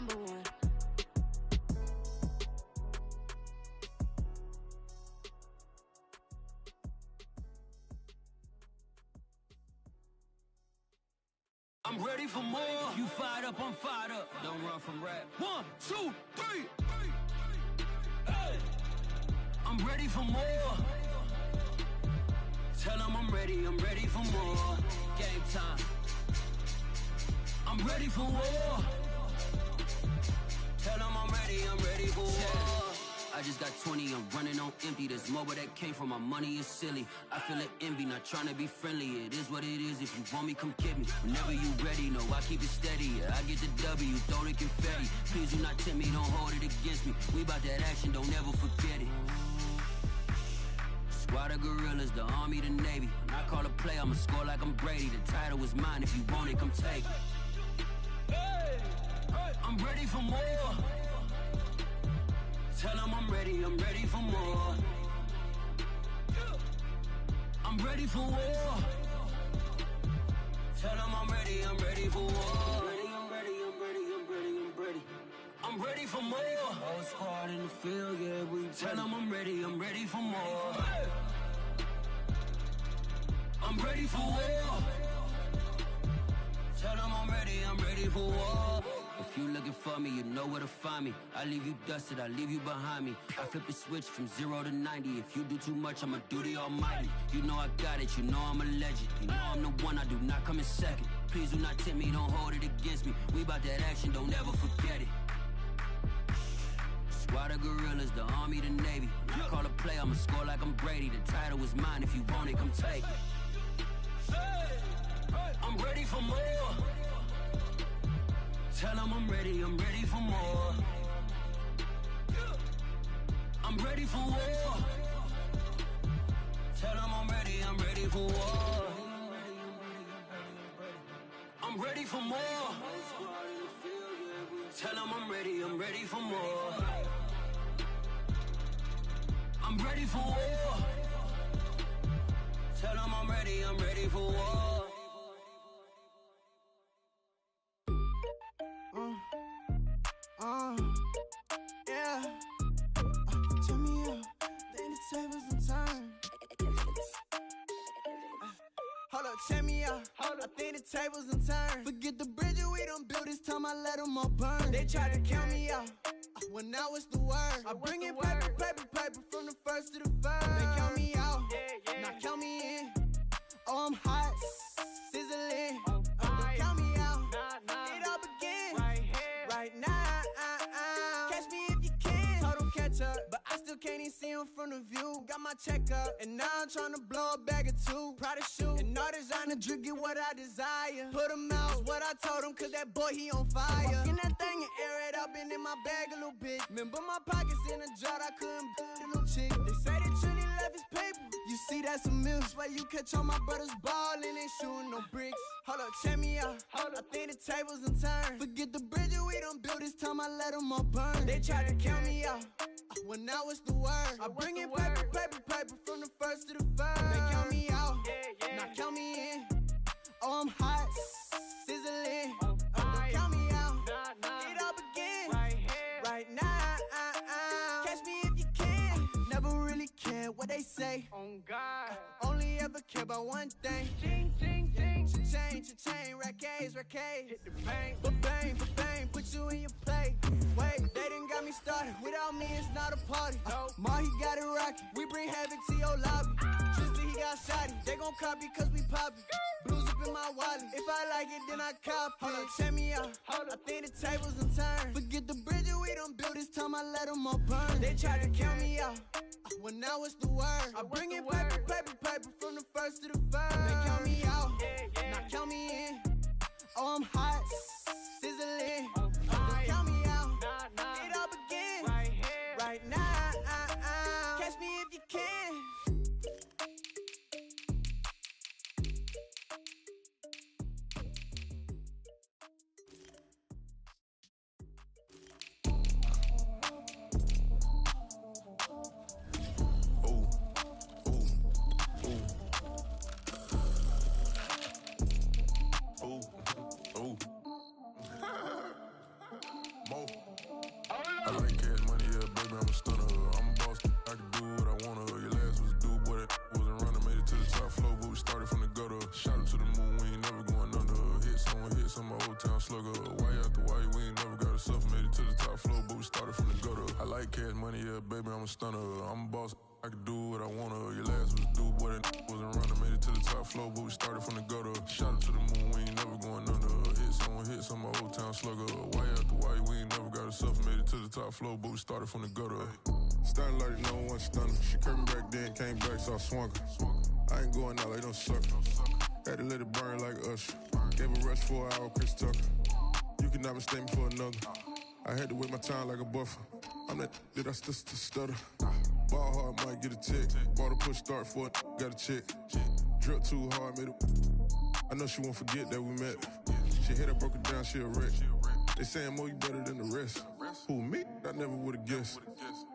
#1. I'm ready for more. You fired up, I'm fired up. Don't run from rap. 1, 2, 3. Hey. I'm ready for more. Tell them I'm ready for more. Game time. I'm ready for war. Tell them I'm ready for war. I just got 20, I'm running on empty. There's more where that came from, my money is silly. I feel it envy, not trying to be friendly. It is what it is, if you want me, come get me. Whenever you ready, no, I keep it steady. I get the W, throw the confetti. Please do not tempt me, don't hold it against me. We bout that action, don't ever forget it. Squad of gorillas, the army, the navy. When I call a play, I'ma score like I'm Brady. The title is mine, if you want it, come take it. I'm ready for more. Tell them I'm ready for more. I'm ready for war. Tell them I'm ready for war. I'm ready for more. Whole squad in the field, yeah, we tell them I'm ready for more. I'm ready for war. Tell them I'm ready for war. If you looking for me, you know where to find me. I leave you dusted, I leave you behind me. I flip the switch from 0 to 90. If you do too much, I'ma do the almighty. You know I got it, you know I'm a legend. You know I'm the one, I do not come in second. Please do not tempt me, don't hold it against me. We bout that action, don't ever forget it. Squad of gorillas, the army, the navy. When I call a play, I'ma score like I'm Brady. The title is mine, if you want it, come take it. I'm ready for more. Tell them I'm ready for more. I'm ready for war. Tell them I'm ready for war. I'm ready for more. Tell them I'm ready for more. I'm ready for war. Tell them I'm ready for war. Yeah. Turn me up, then the tables and turn. Hold up, check me out. I think the tables and turn. Forget the bridges we done built, this time I let them all burn. They tried to count me out, when now it's the word. I bring in paper from the first to the third. They count me out, now count me in. Oh, I'm hot, sizzling. Don't count me out, it all begin right now. Catch me if you can. Told them catch up, but I still can't even see him from the view. Got my check up, and now I'm trying to blow a bag or two. Proud of shoe, and all designer drip, get what I desire. Put him out, what I told him, cause that boy, he on fire. Walk in that thing and air it up, and in my bag a little bit. Remember my pockets in a jar, I couldn't put a little chick. They say that Trini left his paper. You see that's a milk, where you catch all my brothers ballin', ain't shooting no bricks. Hold up, check me out. I think the tables and turn. Forget the bridges we done built, this time I let them all burn. They tried to count me out, when now it's the word. I bring in paper from the first to the third. They count me out, now count me in. Oh, I'm hot, sizzling. Don't count me out, it all begin right now. Catch me if you can. Never really care what they say. On God, only ever care about one thing. Ching, ching, ching. Cha-chain, rackets. Hit the bank, ba-bang, put you in your play. Wait, they done got me started. Without me, it's not a party. Ma, he got it rockin'. We bring havoc to your lobby. Tristan, he got shotty. They gon' copy cause we poppin'. Blues up in my wallet. If I like it, then I cop it. Hold up, check me out. I think the tables and turn. Forget the bridges we done built, this time I let them all burn. They try to count me out, when now it's the word. I bring in paper from the first to the third. They count me out, now count me in. Oh, I'm hot, sizzling. Don't count me out, it all begin right now. Catch me if you can. Mo. I like cash money, yeah, baby, I'm a stunner. I'm a boss, I can do what I wanna. Your last was a dude, boy, that wasn't running. Made it to the top floor, but we started from the gutter. Shot up to the moon, we ain't never going under. Hit some old town slugger. Why after why, we ain't never got a suffer. Made it to the top floor, but we started from the gutter. I like cash money, yeah, baby, I'm a stunner. I'm a boss, I can do what I wanna. Your last was a dude, boy, that wasn't running. Made it to the top floor, but we started from the gutter. Shot up to the moon, we ain't never going under. Hit some old town slugger. Why after why, we ain't never got a suffer. Made it to the top floor, but we started from the gutter. Starting like no one stunner. She curved me back then, came back, so I swung her. I ain't going out like no sucker. Had to let it burn like Usher. Gave a rush for an hour, Chris Tucker. You cannot mistake me for another. I had to wait my time like a buffer. I'm that I still stutter. Ball hard, might get a tick. Bought a push start for it, got a chick. Drip too hard, made it. I know she won't forget that we met. She hit her, broke it down, she a wreck. They saying more, you better than the rest. Who, me? I never would've guessed.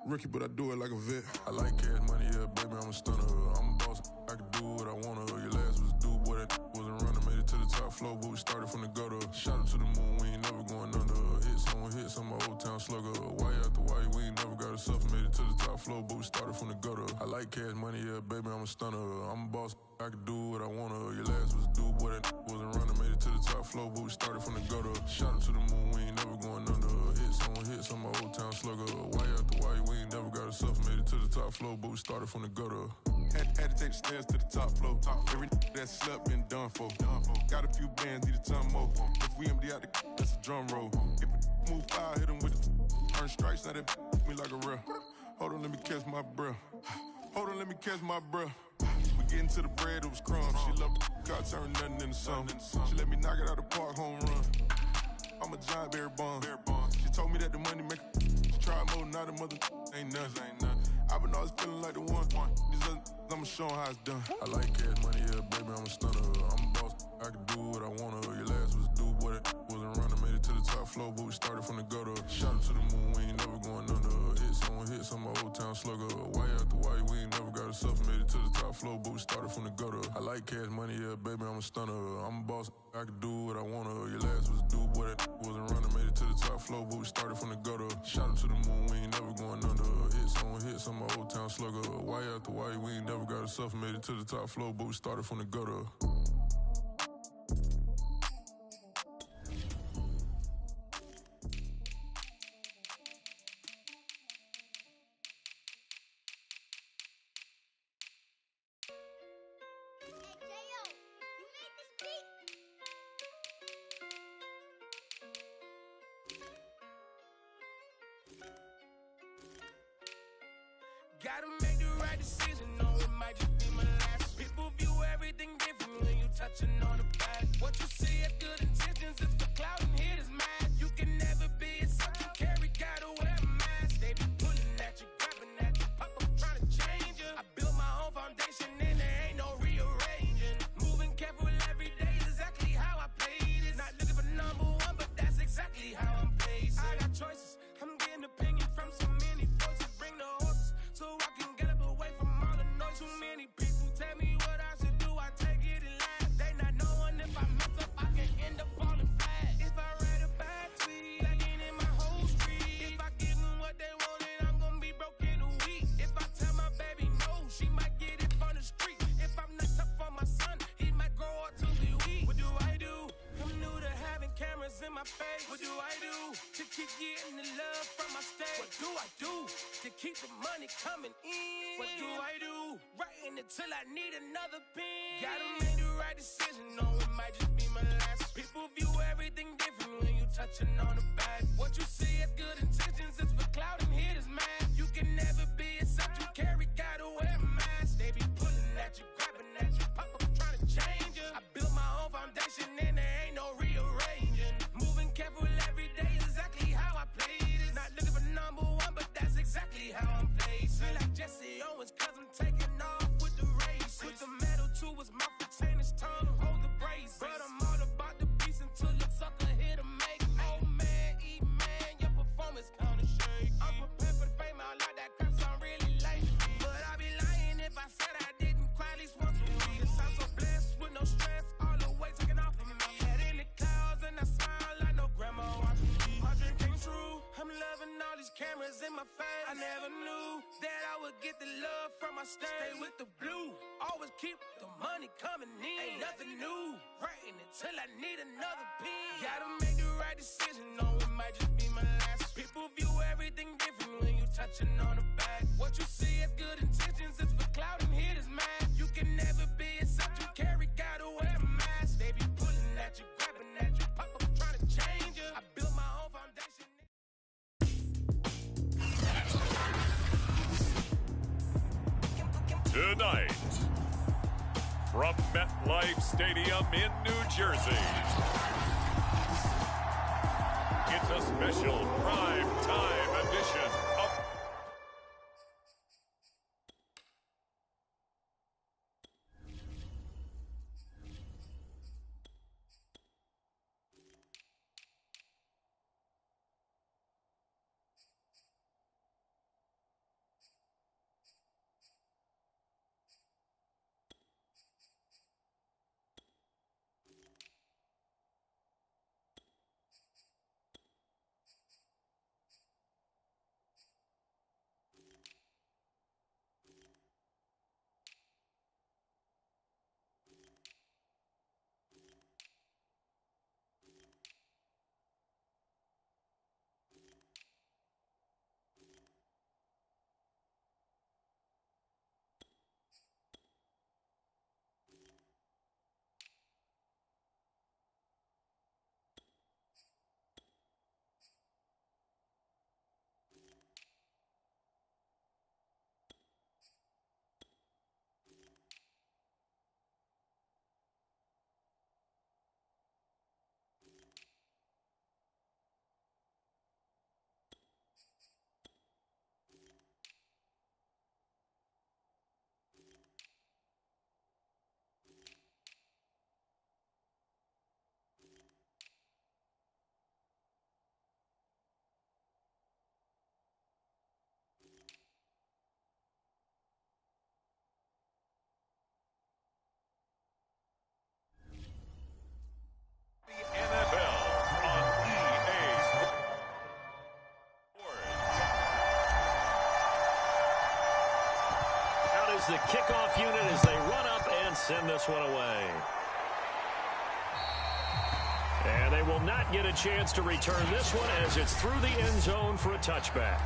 Rookie, but I do it like a vet. I like cash money, yeah, baby, I'm a stunner. I'm a boss, I can do what I wanna. Your last was a dude, boy, that wasn't running. Made it to the top floor, but we started from the gutter. Shot up to the moon, we ain't never going under. Hit some old town slugger. Why after why, we ain't never got a suffer. Made it to the top floor, but we started from the gutter. I like cash money, yeah, baby, I'm a stunner. I'm a boss, I can do what I wanna. Your last was a dude, boy, that wasn't running. Made it to the top floor, but we started from the gutter. Shot up to the moon, we ain't never going under. Hit some old town slugger. Why after why, we ain't never got a suffer. Made it to the top floor, but we started from the gutter. Had to take the stairs to the top floor. Every that slept been done for. Got a few bands, need a ton more. If we empty out the that's a drum roll. If we move fire, hit them with the earn stripes, now that me like a real. Hold on, let me catch my breath. Hold on, let me catch my breath. We getting to the bread, it was crumbs. She loved the car, turned nothing into something. She let me knock it out the park, home run. I'm a giant berry bomb. She told me that the money make she tried more, now the mother ain't nothing. I've been always feeling like the one. These other I'ma show 'em how it's done. I like cash money, yeah, baby, I'm a stunner. I'm a boss, I can do what I wanna. Your last was a dude, boy, that wasn't running. Made it to the top floor, but we started from the gutter. Shot up to the moon, we ain't never going under. Hit some old town slugger. Why after why, we ain't never got a suffer. Made it to the top floor, but we started from the gutter. I like cash money, yeah, baby, I'm a stunner. I'm a boss, I can do what I wanna. Your last was a dude, boy, that wasn't running. Made it to the top floor, but we started from the gutter. Shot up to the moon, we ain't never going under. Hit some old town slugger. Why after why, we ain't never got a suffer. Made it to the top floor, but we started from the gutter. Gotta make the right decision, no, it might just be my last. People view everything different when you touching on the back. What you see as good intentions is for clout and hitters mad. You can never be a son you carry, gotta wear a mask. They be pulling at you, grabbing at you, pop up trying to change you. I built my own foundation and there ain't no rearranging. Moving careful every day is exactly how I play this. Not looking for number one, but that's exactly how I'm pacing. I got choices, I'm getting opinion from so many voices. Bring the horses so I can get up away from all the noise. Too many people tell me what I should do, I take it and laugh. They not knowing if I mess up, I can end up falling flat. If I write a bad tweet, I get in my whole street. If I give them what they wanted, I'm gonna be broke in a week. If I tell my baby no, she might get it from the street. If I'm not tough for my son, he might grow up to be weak. What do I do? I'm new to having cameras in my face. What do I do to keep getting the love from my stage? What do I do to keep the money coming in? What do I do? Writing until I need another pen. Gotta make the right decision, no, it might just be my last. People view everything different when you touching on the back. What you see as good intentions is for clout and hitters mad. You can never be a son you carry, gotta wear a mask. They be pulling at you, grabbing at you, pop up trying to change you. I built my own foundation and there ain't no rearranging. Moving careful every day is exactly how I play this. Not looking for number one, but that's exactly how I'm placed. Feel like Jesse Owens, cause I'm taking off with the race. Put the metal to his mouth, retain his tongue, hold the brace. But I'm all about the beast until the sucker hit a make. these cameras in my face. I never knew that I would get the love from my state. Stay with the blue, always keep the money coming in. Ain't nothing new, writing until I need another pen. Gotta make the right decision, no, it might just be my last. People view everything different when you touching on the back. What you see as good intentions is for clout and hit is mad. You can never be except you carry, gotta wear a mask. They be pulling at you, grabbing at you, pop up trying to change you. I built my own foundation. Tonight, from MetLife Stadium in New Jersey, it's a special prime time edition of the kickoff unit as they run up and send this one away. And they will not get a chance to return this one as it's through the end zone for a touchback.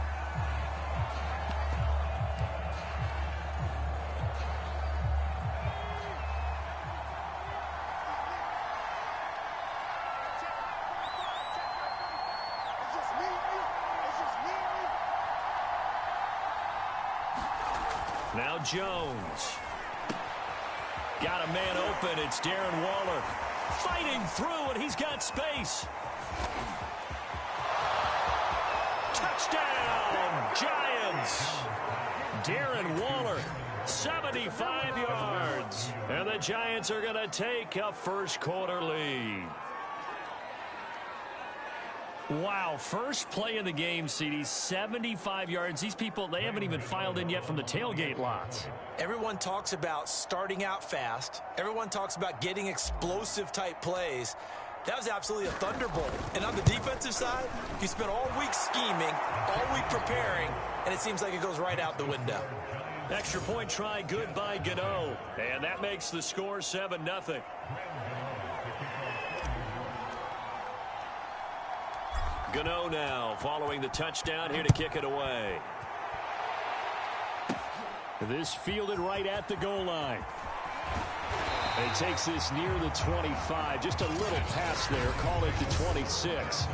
Now Jones. Got a man open. It's Darren Waller. Fighting through, and he's got space. Touchdown, Giants. Darren Waller, 75 yards. And the Giants are going to take a first quarter lead. Wow, first play of the game, CD, 75 yards. These people, they haven't even filed in yet from the tailgate lots. Everyone talks about starting out fast. Everyone talks about getting explosive-type plays. That was absolutely a thunderbolt. And on the defensive side, you spent all week scheming, all week preparing, and it seems like it goes right out the window. Extra point try, good by Gano. And that makes the score 7-0. Gano now following the touchdown here to kick it away. This fielded right at the goal line. He takes this near the 25. Just a little pass there. Call it the 26.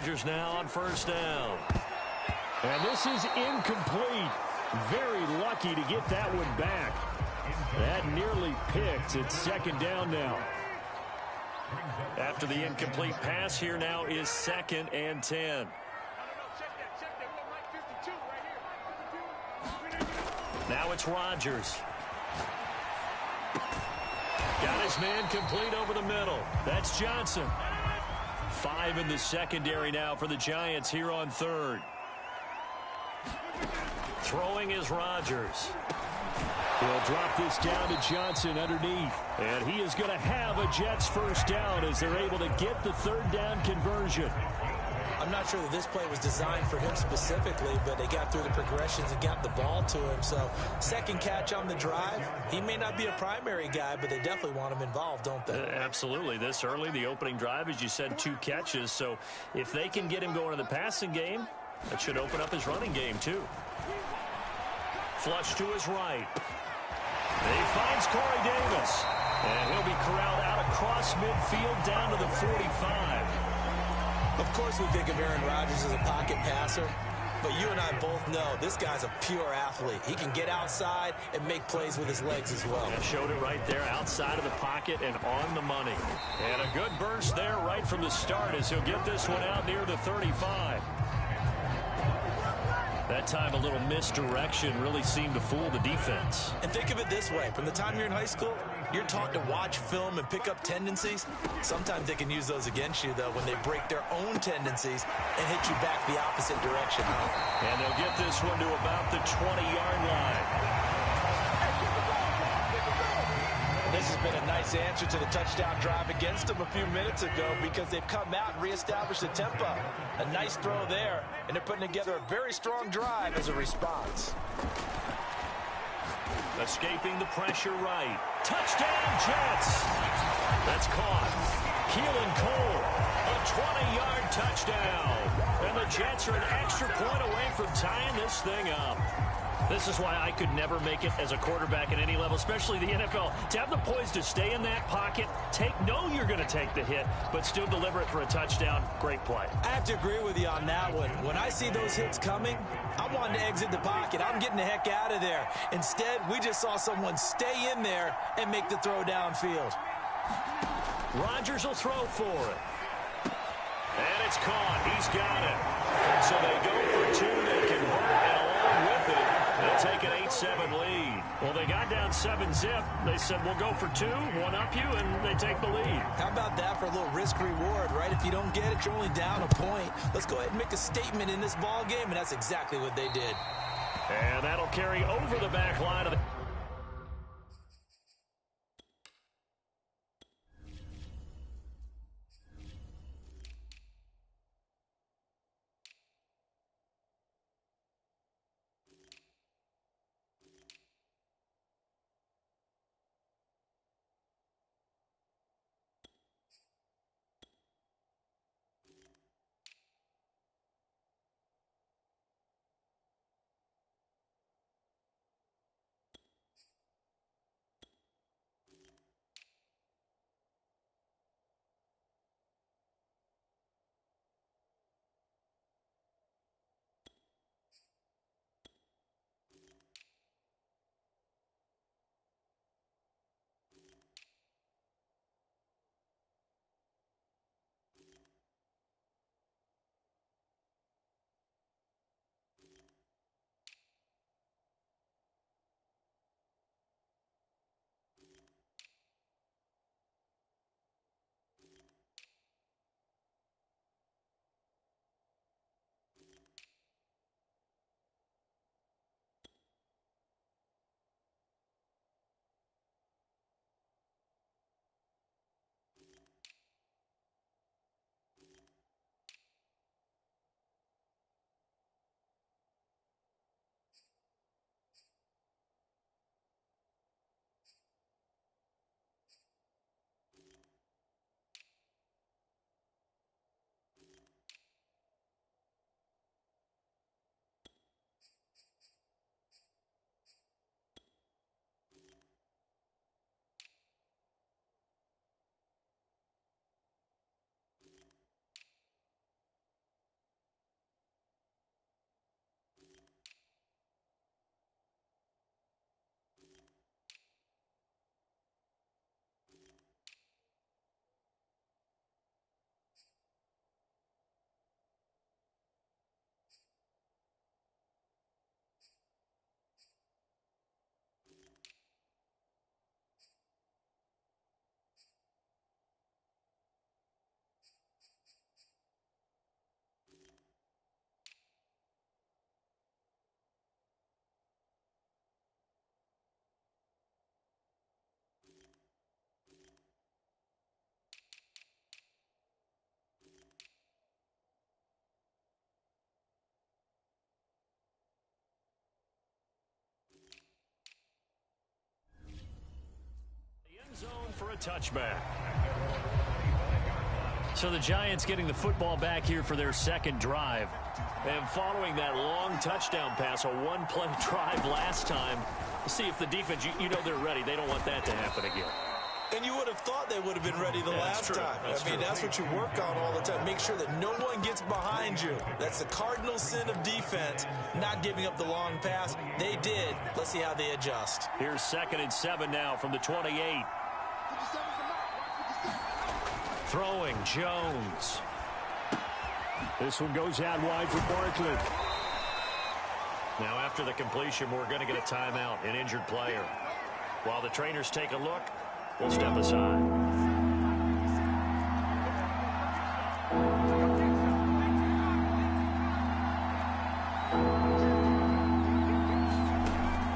Rodgers now on first down. And this is incomplete. Very lucky to get that one back. That nearly picked. It's second down now. After the incomplete pass, here now is 2nd and 10. Now it's Rodgers. Got his man complete over the middle. That's Johnson. 5 in the secondary now for the Giants here on 3rd. Throwing is Rodgers. He'll drop this down to Johnson underneath. And he is going to have a Jets first down as they're able to get the third down conversion. I'm not sure that this play was designed for him specifically, but they got through the progressions and got the ball to him. So second catch on the drive. He may not be a primary guy, but they definitely want him involved, don't they? Absolutely. This early, the opening drive, as you said, 2 catches. So if they can get him going in the passing game, that should open up his running game too. Flush to his right. He finds Corey Davis. And he'll be corralled out across midfield down to the 45. Of course we think of Aaron Rodgers as a pocket passer, but you and I both know this guy's a pure athlete. He can get outside and make plays with his legs as well. Yeah, showed it right there outside of the pocket and on the money. And a good burst there right from the start as he'll get this one out near the 35. That time a little misdirection really seemed to fool the defense. And think of it this way. From the time you're in high school, you're taught to watch film and pick up tendencies. Sometimes they can use those against you, though, when they break their own tendencies and hit you back the opposite direction. And they'll get this one to about the 20-yard line. This has been a nice answer to the touchdown drive against them a few minutes ago because they've come out and reestablished the tempo. A nice throw there, and they're putting together a very strong drive as a response. Escaping the pressure right. Touchdown, Jets. That's caught. Keelan Cole, a 20-yard touchdown. And the Jets are an extra point away from tying this thing up. This is why I could never make it as a quarterback at any level, especially the NFL. To have the poise to stay in that pocket, know you're going to take the hit, but still deliver it for a touchdown. Great play. I have to agree with you on that one. When I see those hits coming, I'm wanting to exit the pocket. I'm getting the heck out of there. Instead, we just saw someone stay in there and make the throw downfield. Rodgers will throw for it. And it's caught. He's got it. So they go for 2. They convert, and along with it, they'll take an 8-7 lead. Well, they got down 7-zip. They said, we'll go for 2, one up you, and they take the lead. How about that for a little risk-reward, right? If you don't get it, you're only down a point. Let's go ahead and make a statement in this ball game, and that's exactly what they did. And that'll carry over the back line of the... for a touchback. So the Giants getting the football back here for their second drive. And following that long touchdown pass, a one-play drive last time, we'll see if the defense, you know they're ready. They don't want that to happen again. And you would have thought they would have been ready the last time. That's what you work on all the time. Make sure that no one gets behind you. That's the cardinal sin of defense, not giving up the long pass. They did. Let's see how they adjust. Here's 2nd and 7 now from the 28. Throwing, Jones. This one goes out wide for Barkley. Now after the completion, we're going to get a timeout, an injured player. While the trainers take a look, we'll step aside.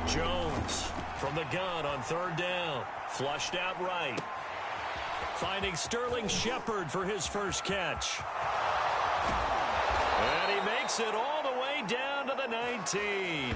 Jones from the gun on 3rd down. Flushed out right. Finding Sterling Shepard for his first catch. And he makes it all the way down to the 19.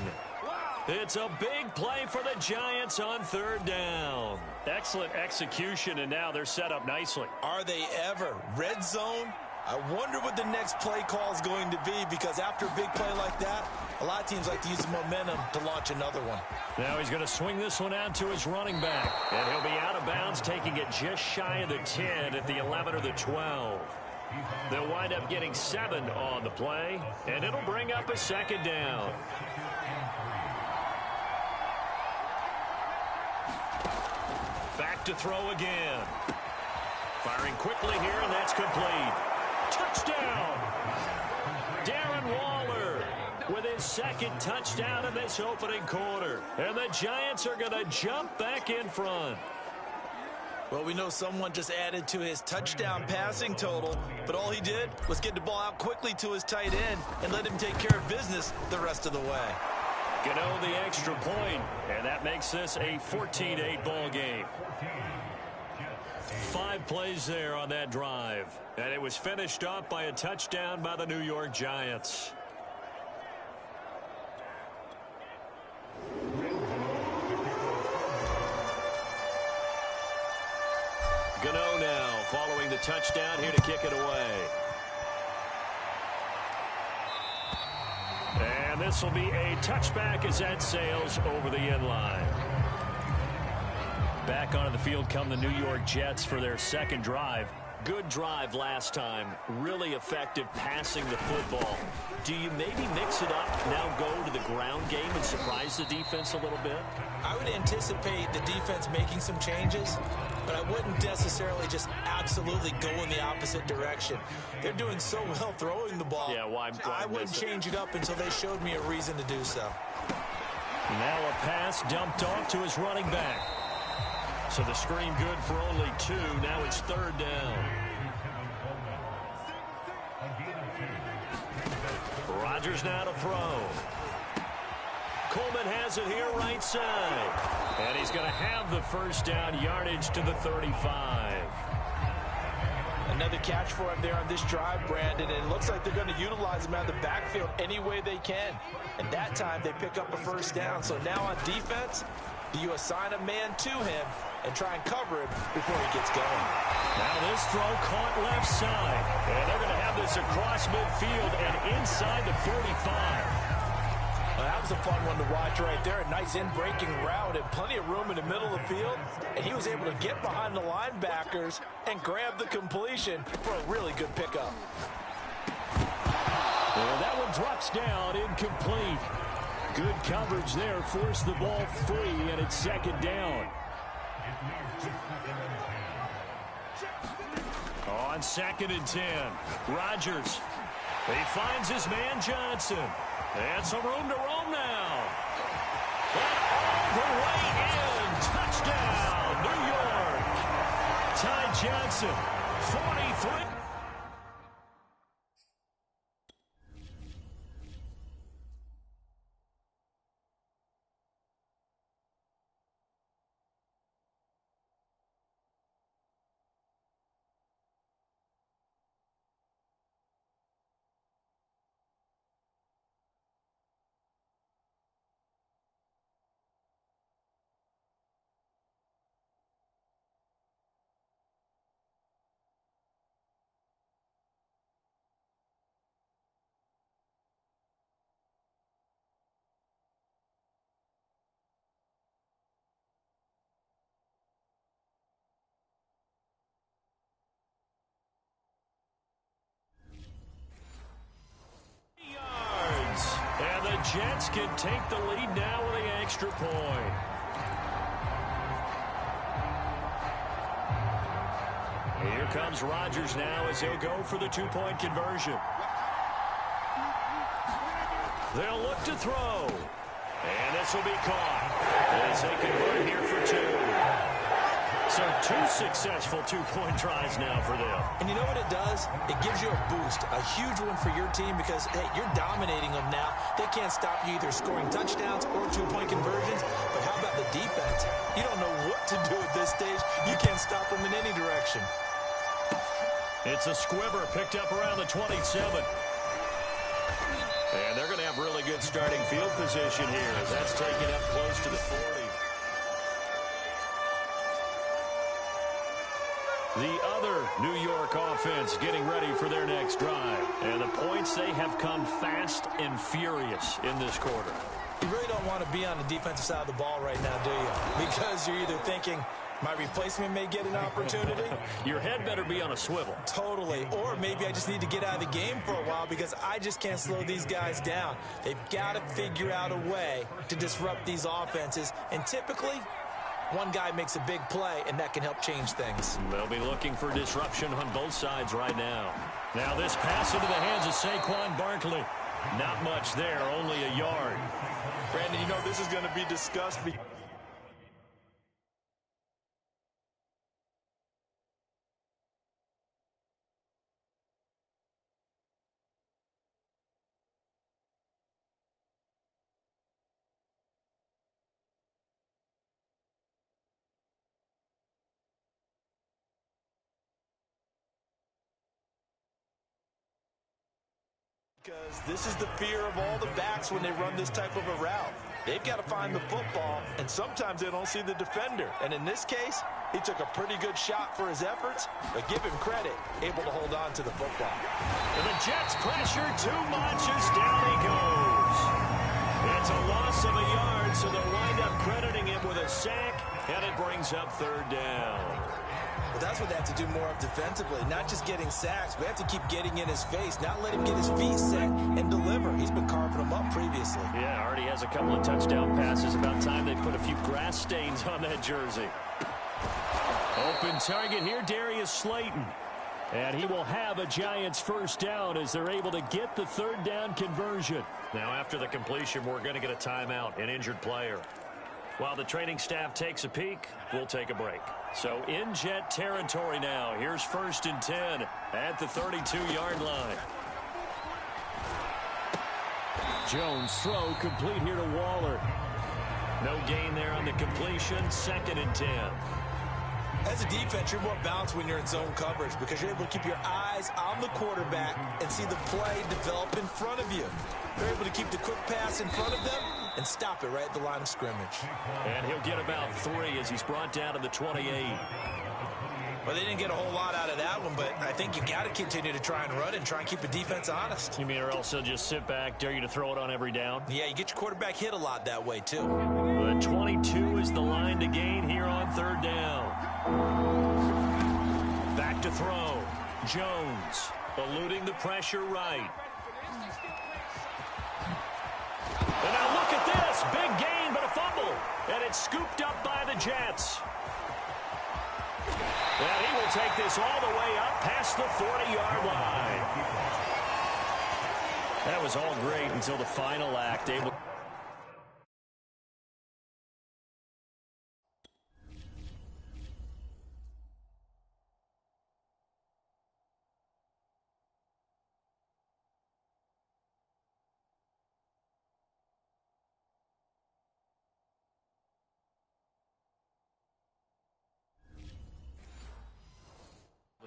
It's a big play for the Giants on 3rd down. Excellent execution, and now they're set up nicely. Are they ever? Red zone? I wonder what the next play call is going to be, because after a big play like that, a lot of teams like to use the momentum to launch another one. Now he's going to swing this one out to his running back, and he'll be out of bounds, taking it just shy of the 10 at the 11 or the 12. They'll wind up getting 7 on the play, and it'll bring up a 2nd down. Back to throw again. Firing quickly here, and that's complete. Touchdown! Darren Waller with his 2nd touchdown in this opening quarter. And the Giants are going to jump back in front. Well, we know someone just added to his touchdown passing total, but all he did was get the ball out quickly to his tight end and let him take care of business the rest of the way. Gano the extra point, and that makes this a 14-8 ball game. 5 plays there on that drive, and it was finished off by a touchdown by the New York Giants. Gano now following the touchdown here to kick it away. And this will be a touchback as that sails over the end line. Back onto the field come the New York Jets for their 2nd drive. Good drive last time. Really effective passing the football. Do you maybe mix it up, now go to the ground game and surprise the defense a little bit? I would anticipate the defense making some changes, but I wouldn't necessarily just absolutely go in the opposite direction. They're doing so well throwing the ball. Yeah, why I wouldn't change it up until they showed me a reason to do so. Now a pass dumped off to his running back. So the screen good for only 2. Now it's 3rd down. Rodgers now to throw. Coleman has it here right side. And he's going to have the first down, yardage to the 35. Another catch for him there on this drive, Brandon, and it looks like they're going to utilize him out of the backfield any way they can. And that time they pick up a first down. So now on defense, do you assign a man to him and try and cover him before he gets going? Now this throw caught left side. And they're going to have this across midfield and inside the 45. Well, that was a fun one to watch right there. A nice in-breaking route and plenty of room in the middle of the field. And he was able to get behind the linebackers and grab the completion for a really good pickup. Well, that one drops down, incomplete. Good coverage there, forced the ball free, and it's 2nd down. On 2nd and 10, Rodgers. He finds his man Johnson. And some room to roam now. And all the way in. Touchdown, New York. Ty Johnson, 43. Jets can take the lead now with the extra point. Here comes Rodgers now as he'll go for the two-point conversion. They'll look to throw. And this will be caught as they convert here for two. So two successful two-point tries now for them. And you know what it does? It gives you a boost, a huge one for your team because, hey, you're dominating them now. They can't stop you either scoring touchdowns or two-point conversions. But how about the defense? You don't know what to do at this stage. You can't stop them in any direction. It's a squibber picked up around the 27. And they're going to have really good starting field position here as that's taken up close to the 40. The other New York offense getting ready for their next drive. And the points, they have come fast and furious in this quarter. You really don't want to be on the defensive side of the ball right now, do you? Because you're either thinking, my replacement may get an opportunity. Your head better be on a swivel. Totally. Or maybe I just need to get out of the game for a while because I just can't slow these guys down. They've got to figure out a way to disrupt these offenses. And typically, one guy makes a big play, and that can help change things. They'll be looking for disruption on both sides right now. Now this pass into the hands of Saquon Barkley. Not much there, only a yard. Brandon, you know this is going to be discussed. Because this is the fear of all the backs when they run this type of a route. They've got to find the football, and sometimes they don't see the defender. And in this case, he took a pretty good shot for his efforts, but give him credit, able to hold on to the football. And the Jets pressure too much as down he goes. It's a loss of a yard, so they'll wind up crediting him with a sack, and it brings up third down. But that's what they have to do more of defensively, not just getting sacks. We have to keep getting in his face, not let him get his feet set and deliver. He's been carving them up previously. Yeah, already has a couple of touchdown passes. About time they put a few grass stains on that jersey. Open target here, Darius Slayton. And he will have a Giants first down as they're able to get the third down conversion. Now after the completion, we're going to get a timeout, an injured player. While the training staff takes a peek, we'll take a break. So in Jet territory now. Here's 1st and 10 at the 32-yard line. Jones throw complete here to Waller. No gain there on the completion. 2nd and 10. As a defense, you're more balanced when you're in zone coverage because you're able to keep your eyes on the quarterback and see the play develop in front of you. They're able to keep the quick pass in front of them and stop it right at the line of scrimmage. And he'll get about 3 as he's brought down to the 28. Well, they didn't get a whole lot out of that one, but I think you got to continue to try and run and try and keep the defense honest. You mean or else they'll just sit back, dare you to throw it on every down? Yeah, you get your quarterback hit a lot that way, too. The 22 is the line to gain here on third down. Back to throw. Jones eluding the pressure right. And now look at this. Big gain, but a fumble. And it's scooped up by the Jets. And he will take this all the way up past the 40-yard line. That was all great until the final act.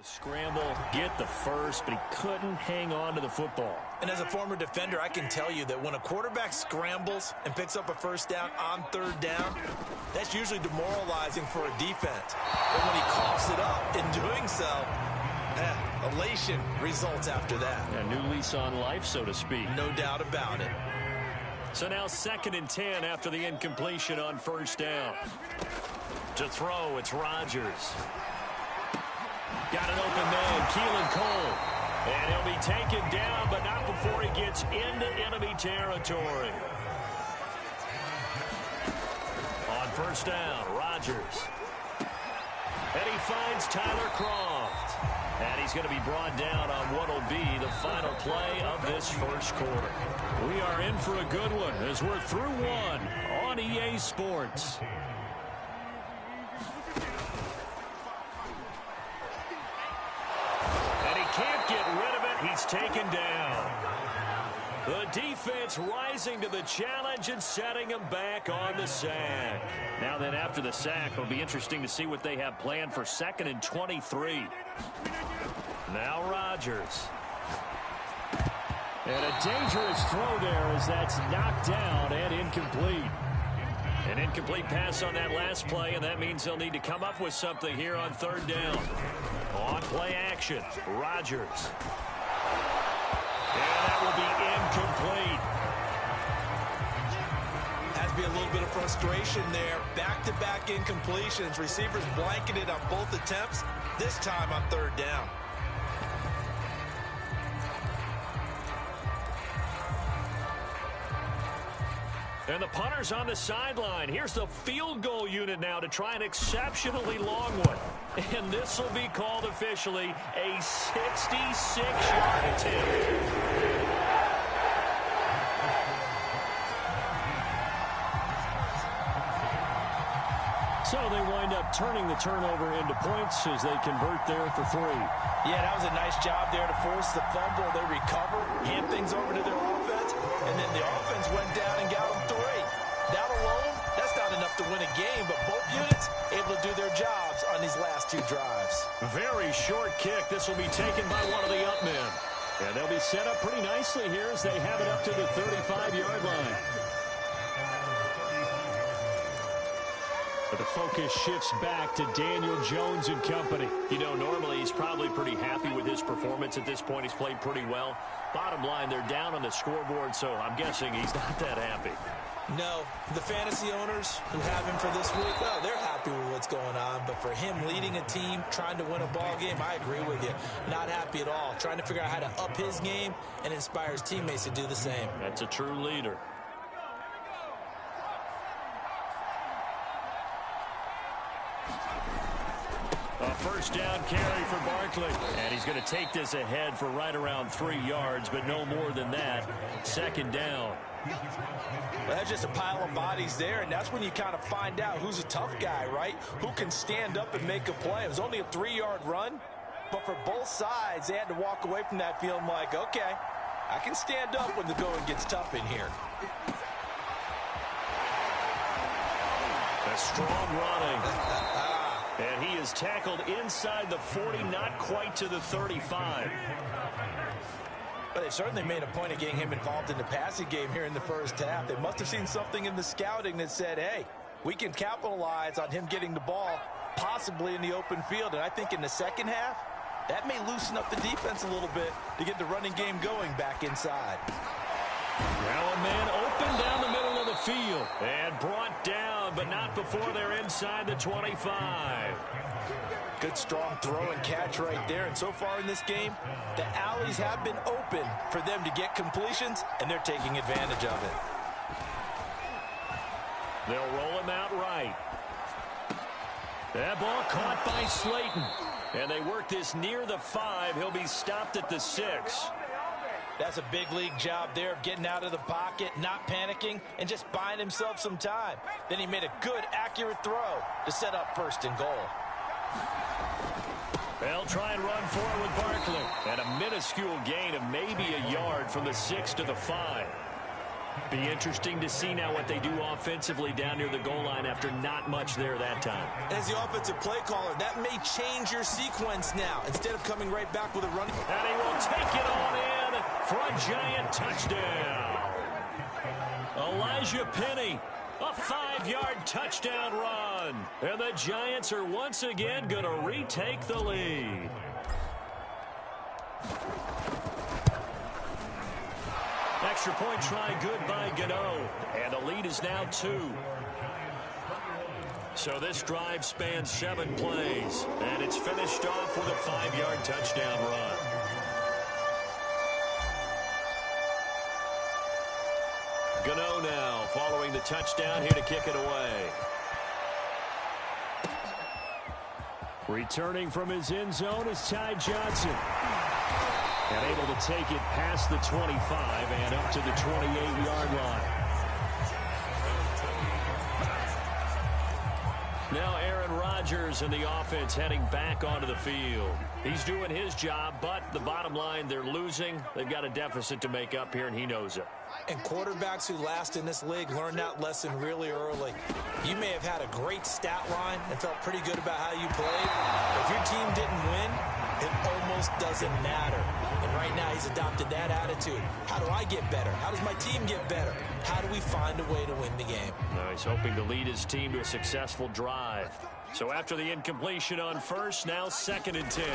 Scramble, get the first, but he couldn't hang on to the football. And as a former defender, I can tell you that when a quarterback scrambles and picks up a first down on third down, that's usually demoralizing for a defense. But when he coughs it up in doing so, elation results after that. A new lease on life, so to speak. No doubt about it. So now 2nd and 10 after the incompletion on first down. To throw, it's Rodgers. Got an open man, Keelan Cole. And he'll be taken down, but not before he gets into enemy territory. On first down, Rodgers. And he finds Tyler Kroft. And he's going to be brought down on what will be the final play of this first quarter. We are in for a good one as we're through one on EA Sports. And he can't get rid of it. He's taken down. The defense rising to the challenge and setting him back on the sack. Now then, after the sack, it'll be interesting to see what they have planned for 2nd and 23. Now Rodgers. And a dangerous throw there as that's knocked down and incomplete. An incomplete pass on that last play, and that means they'll need to come up with something here on 3rd down. On play action, Rodgers. And that will be incomplete. Has to be a little bit of frustration there. Back-to-back incompletions. Receivers blanketed on both attempts, this time on 3rd down. And the punter's on the sideline. Here's the field goal unit now to try an exceptionally long one. And this will be called officially a 66-yard attempt. So they wind up turning the turnover into points as they convert there for 3. Yeah, that was a nice job there to force the fumble. They recover, hand things over to their offense, and then the offense went down and got them 3. That alone, that's not enough to win a game, but both units able to do their jobs on these last 2 drives. Very short kick. This will be taken by one of the up men. And they'll be set up pretty nicely here as they have it up to the 35-yard line. But the focus shifts back to Daniel Jones and company. You know, normally he's probably pretty happy with his performance at this point. He's played pretty well. Bottom line, they're down on the scoreboard, so I'm guessing he's not that happy. No, the fantasy owners who have him for this week, well, they're happy with what's going on. But for him leading a team, trying to win a ball game, I agree with you. Not happy at all. Trying to figure out how to up his game and inspire his teammates to do the same. That's a true leader. A first down carry for Barkley. And he's going to take this ahead for right around 3 yards, but no more than that. 2nd down. Well, that's just a pile of bodies there, and that's when you kind of find out who's a tough guy, right? Who can stand up and make a play. It was only a 3-yard run, but for both sides, they had to walk away from that feeling like, okay, I can stand up when the going gets tough in here. A strong running. And he is tackled inside the 40, not quite to the 35. But they certainly made a point of getting him involved in the passing game here in the first half. They must have seen something in the scouting that said, hey, we can capitalize on him getting the ball possibly in the open field. And I think in the second half, that may loosen up the defense a little bit to get the running game going back inside. Now a man open down the middle of the field and brought down, but not before they're inside the 25. Good strong throw and catch right there. And so far in this game, the alleys have been open for them to get completions, and they're taking advantage of it. They'll roll him out right. That ball caught by Slayton. And they work this near the 5. He'll be stopped at the 6. That's a big league job there of getting out of the pocket, not panicking, and just buying himself some time. Then he made a good, accurate throw to set up 1st and goal. They'll try and run forward with Barkley. And a minuscule gain of maybe a yard from the 6 to the 5. Be interesting to see now what they do offensively down near the goal line after not much there that time. As the offensive play caller, that may change your sequence now. Instead of coming right back with a running. And he will take it on in for a giant touchdown. Elijah Penny, a 5-yard touchdown run. And the Giants are once again going to retake the lead. Extra point try good by Gano. And the lead is now 2. So this drive spans 7 plays. And it's finished off with a 5-yard touchdown run. Gano now following the touchdown here to kick it away. Returning from his end zone is Ty Johnson. And able to take it past the 25 and up to the 28-yard line. Now Aaron Rodgers and the offense heading back onto the field. He's doing his job, but the bottom line, they're losing. They've got a deficit to make up here, and he knows it. And quarterbacks who last in this league learn that lesson really early. You may have had a great stat line and felt pretty good about how you played. But if your team didn't win, it almost doesn't matter. And right now he's adopted that attitude. How do I get better? How does my team get better? How do we find a way to win the game? Now he's hoping to lead his team to a successful drive. So after the incompletion on first, now 2nd and 10.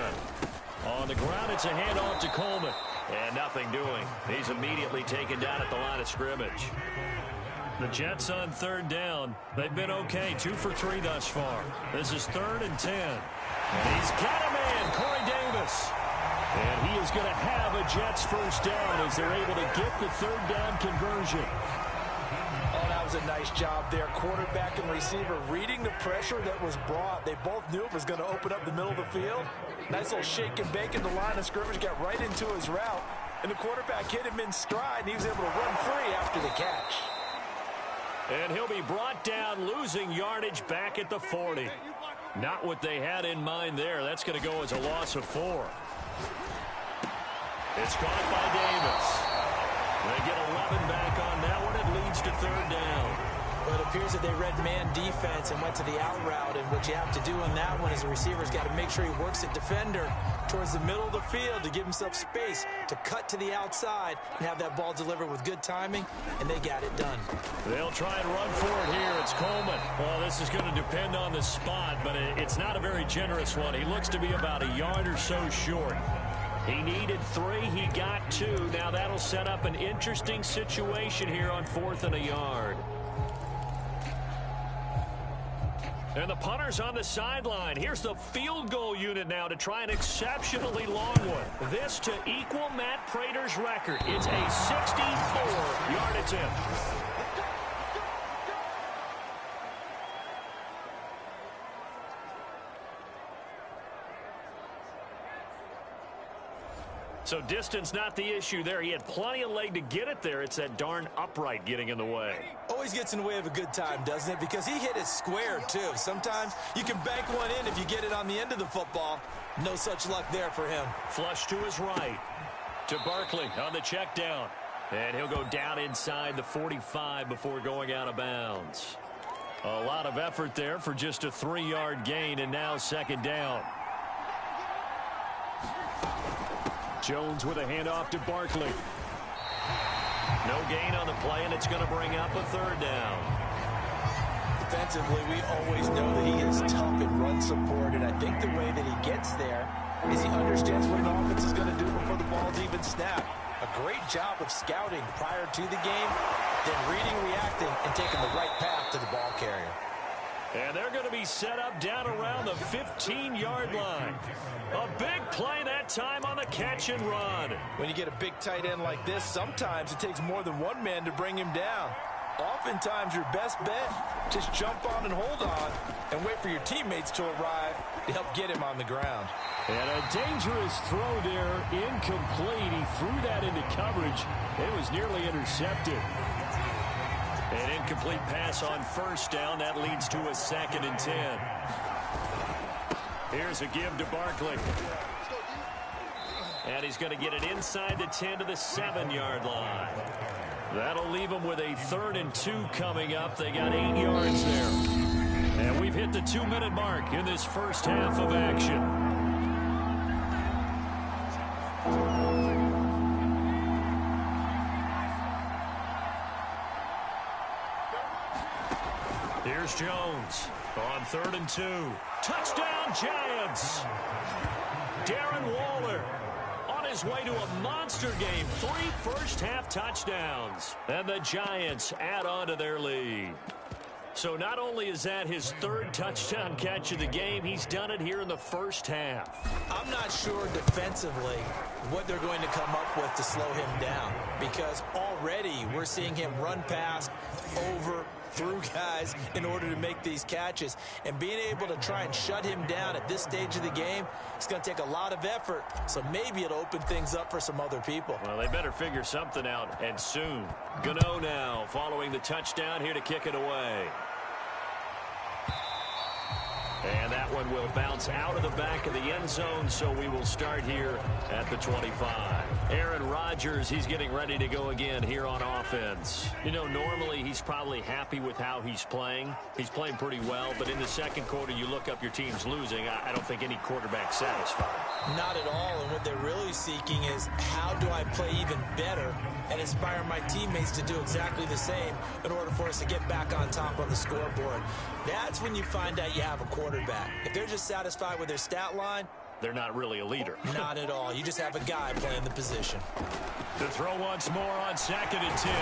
On the ground, it's a handoff to Coleman. And nothing doing. He's immediately taken down at the line of scrimmage. The Jets on 3rd down. They've been okay, 2 for 3 thus far. This is 3rd and 10. And he's got a man, Corey Davis. And he is going to have a Jets first down as they're able to get the 3rd down conversion. Oh, that was a nice job there. Quarterback and receiver reading the pressure that was brought. They both knew it was going to open up the middle of the field. Nice little shake and bake in the line of scrimmage, got right into his route. And the quarterback hit him in stride, and he was able to run free after the catch. And he'll be brought down, losing yardage back at the 40. Not what they had in mind there. That's going to go as a loss of 4. It's caught by Davis. They get 11 back on that one. It leads to 3rd down. But it appears that they read man defense and went to the out route. And what you have to do on that one is the receiver's got to make sure he works the defender towards the middle of the field to give himself space to cut to the outside and have that ball delivered with good timing, and they got it done. They'll try and run for it here. It's Coleman. Well, this is going to depend on the spot, but it's not a very generous one. He looks to be about a yard or so short. He needed 3. He got 2. Now that'll set up an interesting situation here on 4th and a yard. And the punter's on the sideline. Here's the field goal unit now to try an exceptionally long one. This to equal Matt Prater's record. It's a 64-yard attempt. So distance not the issue there. He had plenty of leg to get it there. It's that darn upright getting in the way. Always gets in the way of a good time, doesn't it? Because he hit it square, too. Sometimes you can bank one in if you get it on the end of the football. No such luck there for him. Flush to his right. To Barkley on the check down. And he'll go down inside the 45 before going out of bounds. A lot of effort there for just a 3-yard gain, and now 2nd down. Jones with a handoff to Barkley. No gain on the play, and it's going to bring up a 3rd down. Defensively, we always know that he is tough in run support, and I think the way that he gets there is he understands what an offense is going to do before the ball's even snapped. A great job of scouting prior to the game, then reading, reacting, and taking the right path to the ball carrier. And they're going to be set up down around the 15-yard line. A big play that time on the catch and run. When you get a big tight end like this, sometimes it takes more than one man to bring him down. Oftentimes, your best bet, just jump on and hold on and wait for your teammates to arrive to help get him on the ground. And a dangerous throw there, incomplete. He threw that into coverage. It was nearly intercepted. An incomplete pass on 1st down. That leads to a 2nd and 10. Here's a give to Barkley. And he's going to get it inside the 10 to the 7-yard line. That'll leave them with a 3rd and 2 coming up. They got 8 yards there. And we've hit the 2-minute mark in this first half of action. Here's Jones on 3rd and 2. Touchdown, Giants. Darren Waller on his way to a monster game. 3 first-half touchdowns. And the Giants add on to their lead. So not only is that his third touchdown catch of the game, he's done it here in the first half. I'm not sure defensively what they're going to come up with to slow him down, because already we're seeing him run past, over, through guys in order to make these catches. And being able to try and shut him down at this stage of the game, it's going to take a lot of effort. So maybe it'll open things up for some other people. Well, they better figure something out, and soon. Gano now following the touchdown here to kick it away. And that one will bounce out of the back of the end zone, so we will start here at the 25. Aaron Rodgers, he's getting ready to go again here on offense. You know, normally he's probably happy with how he's playing. He's playing pretty well, but in the second quarter, you look up your team's losing. I don't think any quarterback's satisfied. Not at all, and what they're really seeking is how do I play even better and inspire my teammates to do exactly the same in order for us to get back on top on the scoreboard. That's when you find out you have a quarterback. If they're just satisfied with their stat line, they're not really a leader. Not at all. You just have a guy playing the position. To throw once more on 2nd and 10.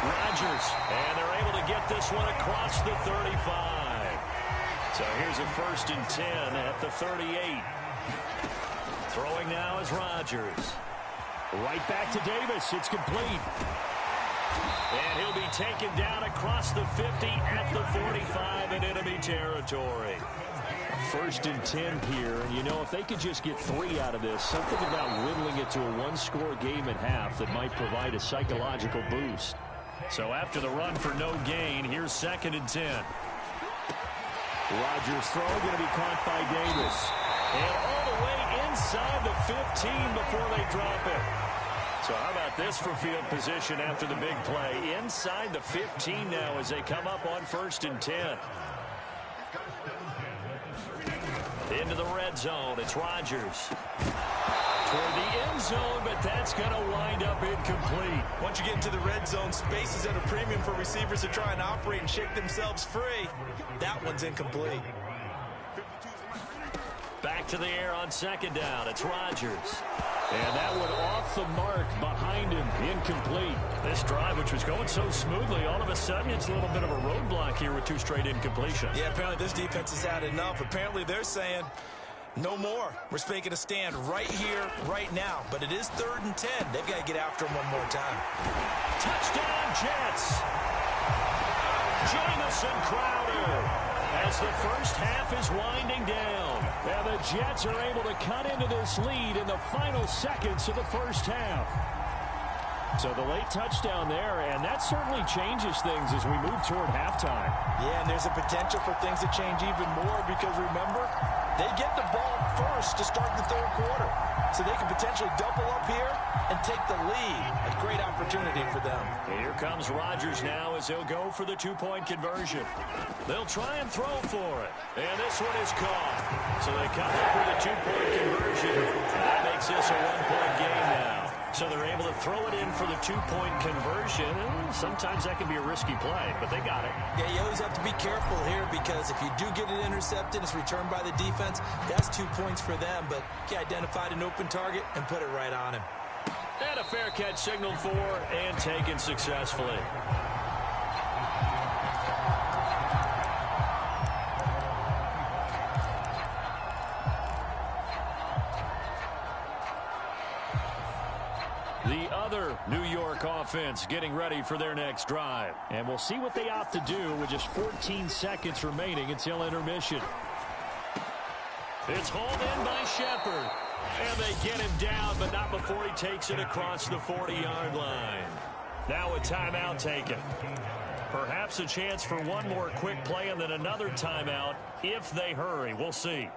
Rodgers, and they're able to get this one across the 35. So here's a 1st and 10 at the 38. Throwing now is Rodgers. Right back to Davis. It's complete. And he'll be taken down across the 50 at the 45 in enemy territory. 1st and 10 here. And, you know, if they could just get 3 out of this, something about whittling it to a one-score game at half that might provide a psychological boost. So after the run for no gain, here's 2nd and 10. Rodgers' throw going to be caught by Davis. And all the way inside the 15 before they drop it. So how about this for field position after the big play? Inside the 15 now as they come up on 1st and 10. Into the red zone. It's Rodgers. Toward the end zone, but that's going to wind up incomplete. Once you get into the red zone, space is at a premium for receivers to try and operate and shake themselves free. That one's incomplete. Back to the air on 2nd down. It's Rodgers. And that one off the mark behind him. Incomplete. This drive, which was going so smoothly, all of a sudden it's a little bit of a roadblock here with 2 straight incompletions. Yeah, apparently this defense has had enough. Apparently they're saying no more. We're making a stand right here, right now. But it is 3rd and 10. They've got to get after him one more time. Touchdown, Jets. Jamison Crowder. As the first half is winding down. And the Jets are able to cut into this lead in the final seconds of the first half. So the late touchdown there, and that certainly changes things as we move toward halftime. Yeah, and there's a potential for things to change even more because, remember, they get the ball first to start the 3rd quarter. So they can potentially double up here and take the lead. A great opportunity for them. Here comes Rodgers now as he'll go for the 2-point conversion. They'll try and throw for it. And this one is caught. So they come up with a 2-point conversion. That makes this a 1-point game now. So they're able to throw it in for the 2-point conversion. Sometimes that can be a risky play, but they got it. Yeah, you always have to be careful here because if you do get it intercepted, it's returned by the defense. That's 2 points for them, but he identified an open target and put it right on him. And a fair catch signaled for and taken successfully. The other New York offense getting ready for their next drive. And we'll see what they opt to do with just 14 seconds remaining until intermission. It's hauled in by Shepard. And they get him down, but not before he takes it across the 40-yard line. Now a timeout taken. Perhaps a chance for one more quick play and then another timeout if they hurry. We'll see.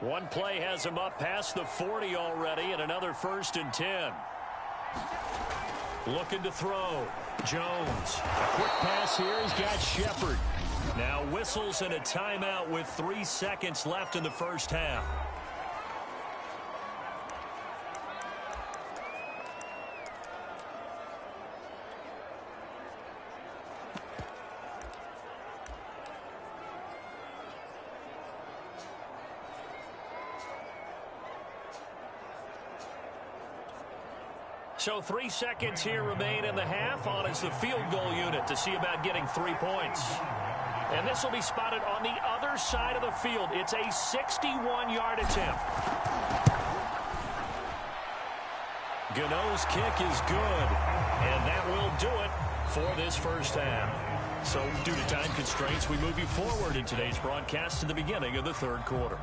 One play has him up past the 40 already and another 1st and 10. Looking to throw. Jones. A quick pass here. He's got Shepard. Now whistles and a timeout with 3 seconds left in the first half. So 3 seconds here remain in the half. On is the field goal unit to see about getting 3 points. And this will be spotted on the other side of the field. It's a 61-yard attempt. Gano's kick is good. And that will do it for this first half. So, due to time constraints, we move you forward in today's broadcast to the beginning of the third quarter.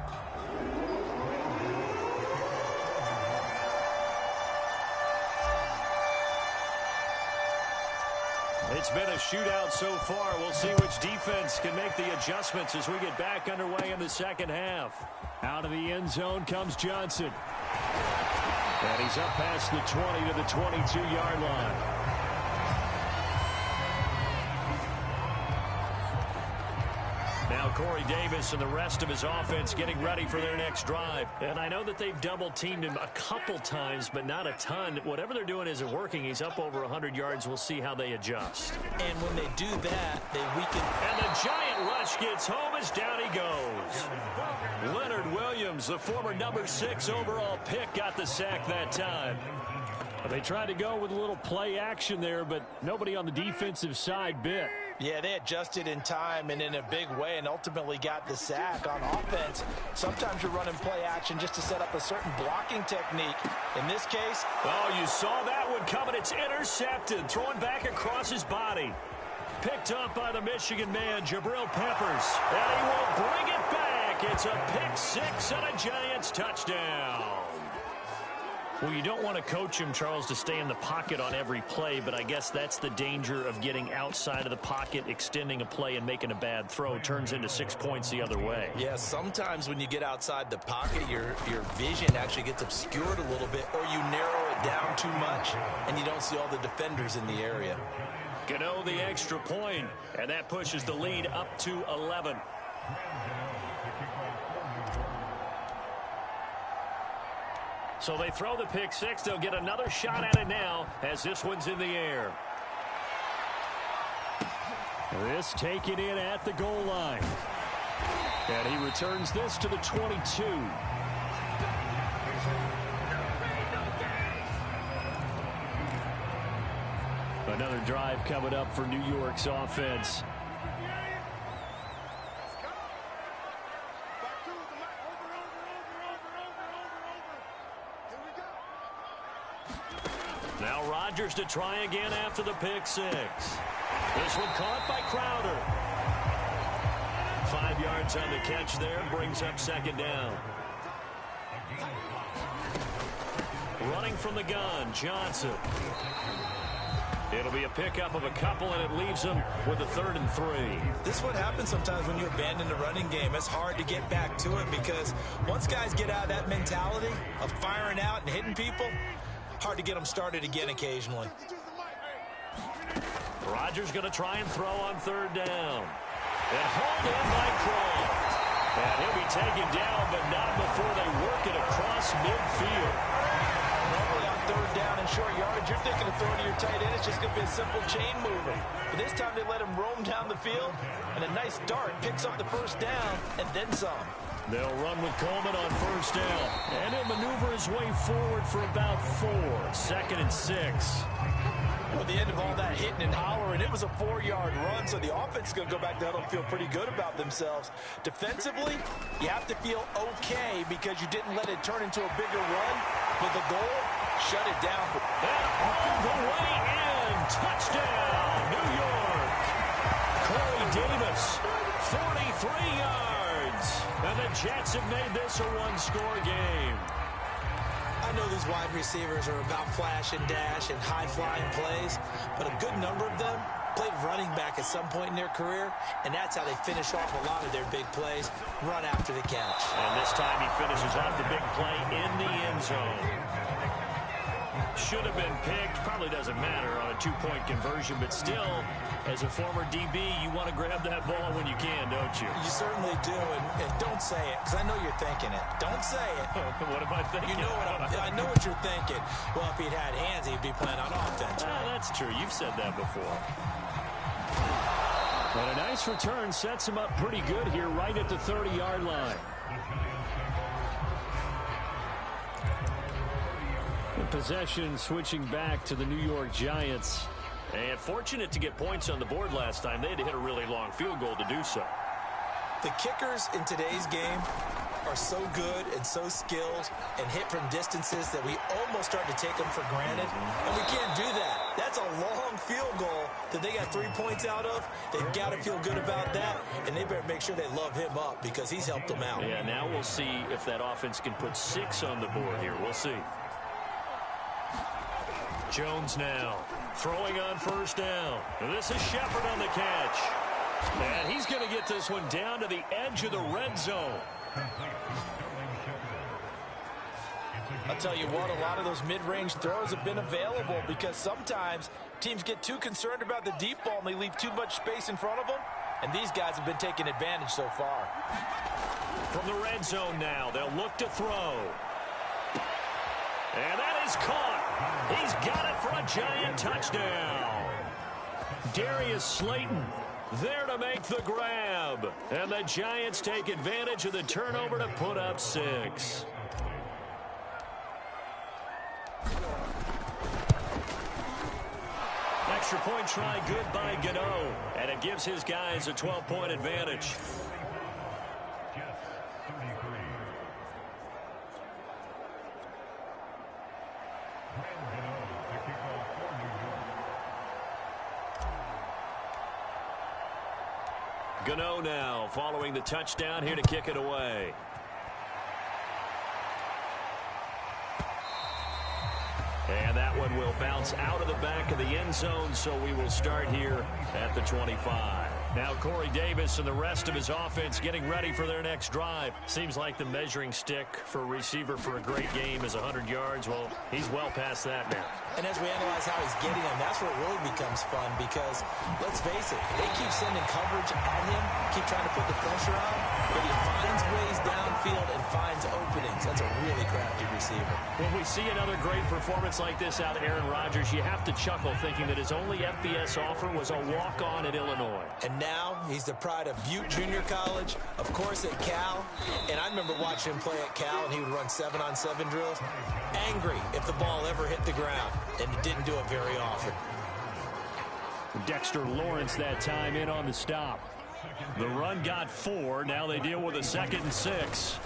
It's been a shootout so far. We'll see which defense can make the adjustments as we get back underway in the second half. Out of the end zone comes Johnson. And he's up past the 20 to the 22-yard line. Now Corey Davis and the rest of his offense getting ready for their next drive. And I know that they've double-teamed him a couple times, but not a ton. Whatever they're doing isn't working. He's up over 100 yards. We'll see how they adjust. And when they do that, they weaken. And the giant rush gets home as down he goes. Leonard Williams, the former number 6 overall pick, got the sack that time. They tried to go with a little play action there, but nobody on the defensive side bit. Yeah, they adjusted in time and in a big way and ultimately got the sack. On offense, sometimes you're running play action just to set up a certain blocking technique. In this case... Oh, you saw that one coming. It's intercepted. Throwing back across his body. Picked up by the Michigan man, Jabril Peppers. And he will bring it back. It's a pick 6 and a Giants touchdown. Well, you don't want to coach him, Charles, to stay in the pocket on every play, but I guess that's the danger of getting outside of the pocket, extending a play, and making a bad throw. Turns into 6 points the other way. Yeah, sometimes when you get outside the pocket, your vision actually gets obscured a little bit, or you narrow it down too much, and you don't see all the defenders in the area. Gano the extra point, and that pushes the lead up to 11. So they throw the pick 6. They'll get another shot at it now as this one's in the air. This taken in at the goal line. And he returns this to the 22. Another drive coming up for New York's offense. Now Rodgers to try again after the pick 6. This one caught by Crowder. 5 yards on the catch there, brings up second down. Running from the gun, Johnson. It'll be a pickup of a couple, and it leaves him with a 3rd and 3. This is what happens sometimes when you abandon the running game. It's hard to get back to it because once guys get out of that mentality of firing out and hitting people, hard to get them started again occasionally. Rodgers going to try and throw on 3rd down. And hauled in by Croft. And he'll be taken down, but not before they work it across midfield. Normally on 3rd down and short yardage, you're thinking of throwing to your tight end. It's just going to be a simple chain mover. But this time they let him roam down the field, and a nice dart picks up the 1st down and then some. They'll run with Coleman on 1st down. And he'll maneuver his way forward for about 4. 2nd and 6. At the end of all that hitting and hollering, it was a 4-yard run, so the offense is going to go back down and feel pretty good about themselves. Defensively, you have to feel okay because you didn't let it turn into a bigger run, but the goal, shut it down. And all the way in, touchdown, New York. Corey Davis, 43 yards. And the Jets have made this a one-score game. I know these wide receivers are about flash and dash and high-flying plays, but a good number of them played running back at some point in their career, and that's how they finish off a lot of their big plays, run after the catch. And this time he finishes off the big play in the end zone. Should have been picked. Probably doesn't matter on a 2-point conversion, but still, as a former DB, you want to grab that ball when you can, don't you? You certainly do, and don't say it, because I know you're thinking it. Don't say it. What am I thinking? You know I know what you're thinking. Well, if he'd had hands, he'd be playing on offense. Right? That's true. You've said that before. But a nice return sets him up pretty good here right at the 30-yard line. Possession switching back to the New York Giants. And fortunate to get points on the board last time. They had to hit a really long field goal to do so. The kickers in today's game are so good and so skilled and hit from distances that we almost start to take them for granted. And we can't do that. That's a long field goal that they got 3 points out of. They've got to feel good about that, and they better make sure they love him up because he's helped them out. Yeah, now we'll see if that offense can put 6 on the board here. We'll see. Jones now throwing on first down. This is Shepard on the catch. And he's going to get this one down to the edge of the red zone. I'll tell you what, a lot of those mid-range throws have been available because sometimes teams get too concerned about the deep ball and they leave too much space in front of them, and these guys have been taking advantage so far. From the red zone now, they'll look to throw. And that is caught. He's got it for a giant touchdown. Darius Slayton there to make the grab. And the Giants take advantage of the turnover to put up 6. Extra point try good by Gano. And it gives his guys a 12-point advantage. Gano now following the touchdown here to kick it away. And that one will bounce out of the back of the end zone, so we will start here at the 25. Now Corey Davis and the rest of his offense getting ready for their next drive. Seems like the measuring stick for a receiver for a great game is 100 yards. Well, he's well past that now. And as we analyze how he's getting them, that's where it really becomes fun because, let's face it, they keep sending coverage at him, keep trying to put the pressure on, but he finds ways downfield and finds openings. That's a really crafty receiver. When we see another great performance like this out of Aaron Rodgers, you have to chuckle thinking that his only FBS offer was a walk-on at Illinois. And now he's the pride of Butte Junior College, of course at Cal. And I remember watching him play at Cal, and he would run 7-on-7 drills. Angry if the ball ever hit the ground, and he didn't do it very often. Dexter Lawrence that time in on the stop. The run got 4. Now they deal with a 2nd and 6.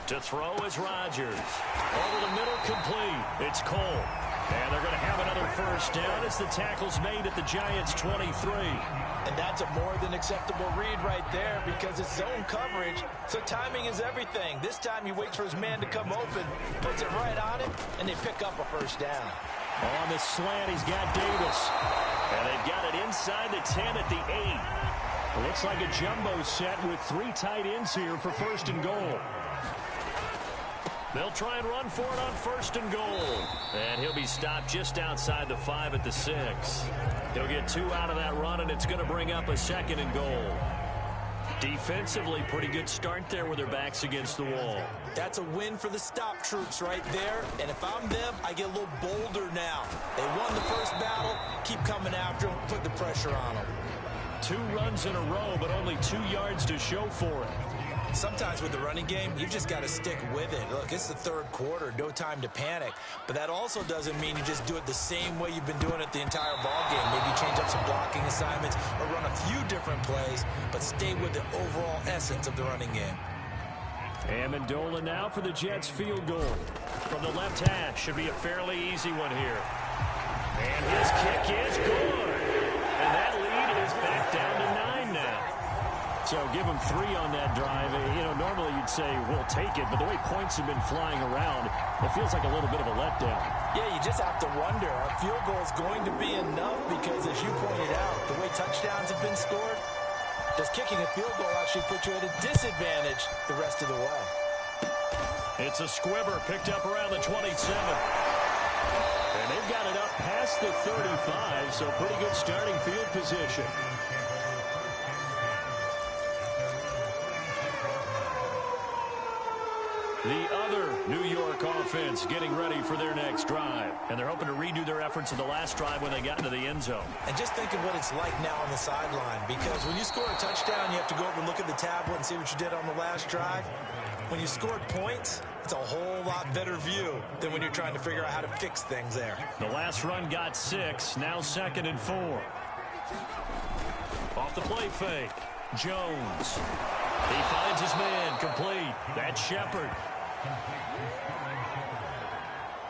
To throw is Rodgers. Over the middle, complete. It's Cole. And they're going to have another first down as the tackle's made at the Giants' 23. And that's a more than acceptable read right there because it's zone coverage, so timing is everything. This time he waits for his man to come open, puts it right on him, and they pick up a first down. On the slant, he's got Davis. And they've got it inside the 10 at the 8. It looks like a jumbo set with 3 tight ends here for first and goal. They'll try and run for it on first and goal. And he'll be stopped just outside the 5 at the 6. He'll get 2 out of that run, and it's going to bring up a 2nd and goal. Defensively, pretty good start there with their backs against the wall. That's a win for the stop troops right there. And if I'm them, I get a little bolder now. They won the first battle. Keep coming after them. Put the pressure on them. 2 runs in a row, but only 2 yards to show for it. Sometimes with the running game, you've just got to stick with it. Look, it's the 3rd quarter, no time to panic. But that also doesn't mean you just do it the same way you've been doing it the entire ball game. Maybe change up some blocking assignments or run a few different plays, but stay with the overall essence of the running game. Amendola now for the Jets field goal. From the left hash, should be a fairly easy one here. And his kick is good. And that lead is back down to 9 now. So give him 3 on that drive. You know, normally you'd say, we'll take it, but the way points have been flying around, it feels like a little bit of a letdown. Yeah, you just have to wonder, are field goals going to be enough? Because as you pointed out, the way touchdowns have been scored, does kicking a field goal actually put you at a disadvantage the rest of the way? It's a squibber picked up around the 27. And they've got it up past the 35, so pretty good starting field position. The other New York offense getting ready for their next drive. And they're hoping to redo their efforts in the last drive when they got into the end zone. And just think of what it's like now on the sideline. Because when you score a touchdown, you have to go over and look at the tablet and see what you did on the last drive. when you scored points, it's a whole lot better view than when you're trying to figure out how to fix things there. The last run got 6, now 2nd and 4. Off the play fake, Jones. He finds his man, complete. That's Shepard.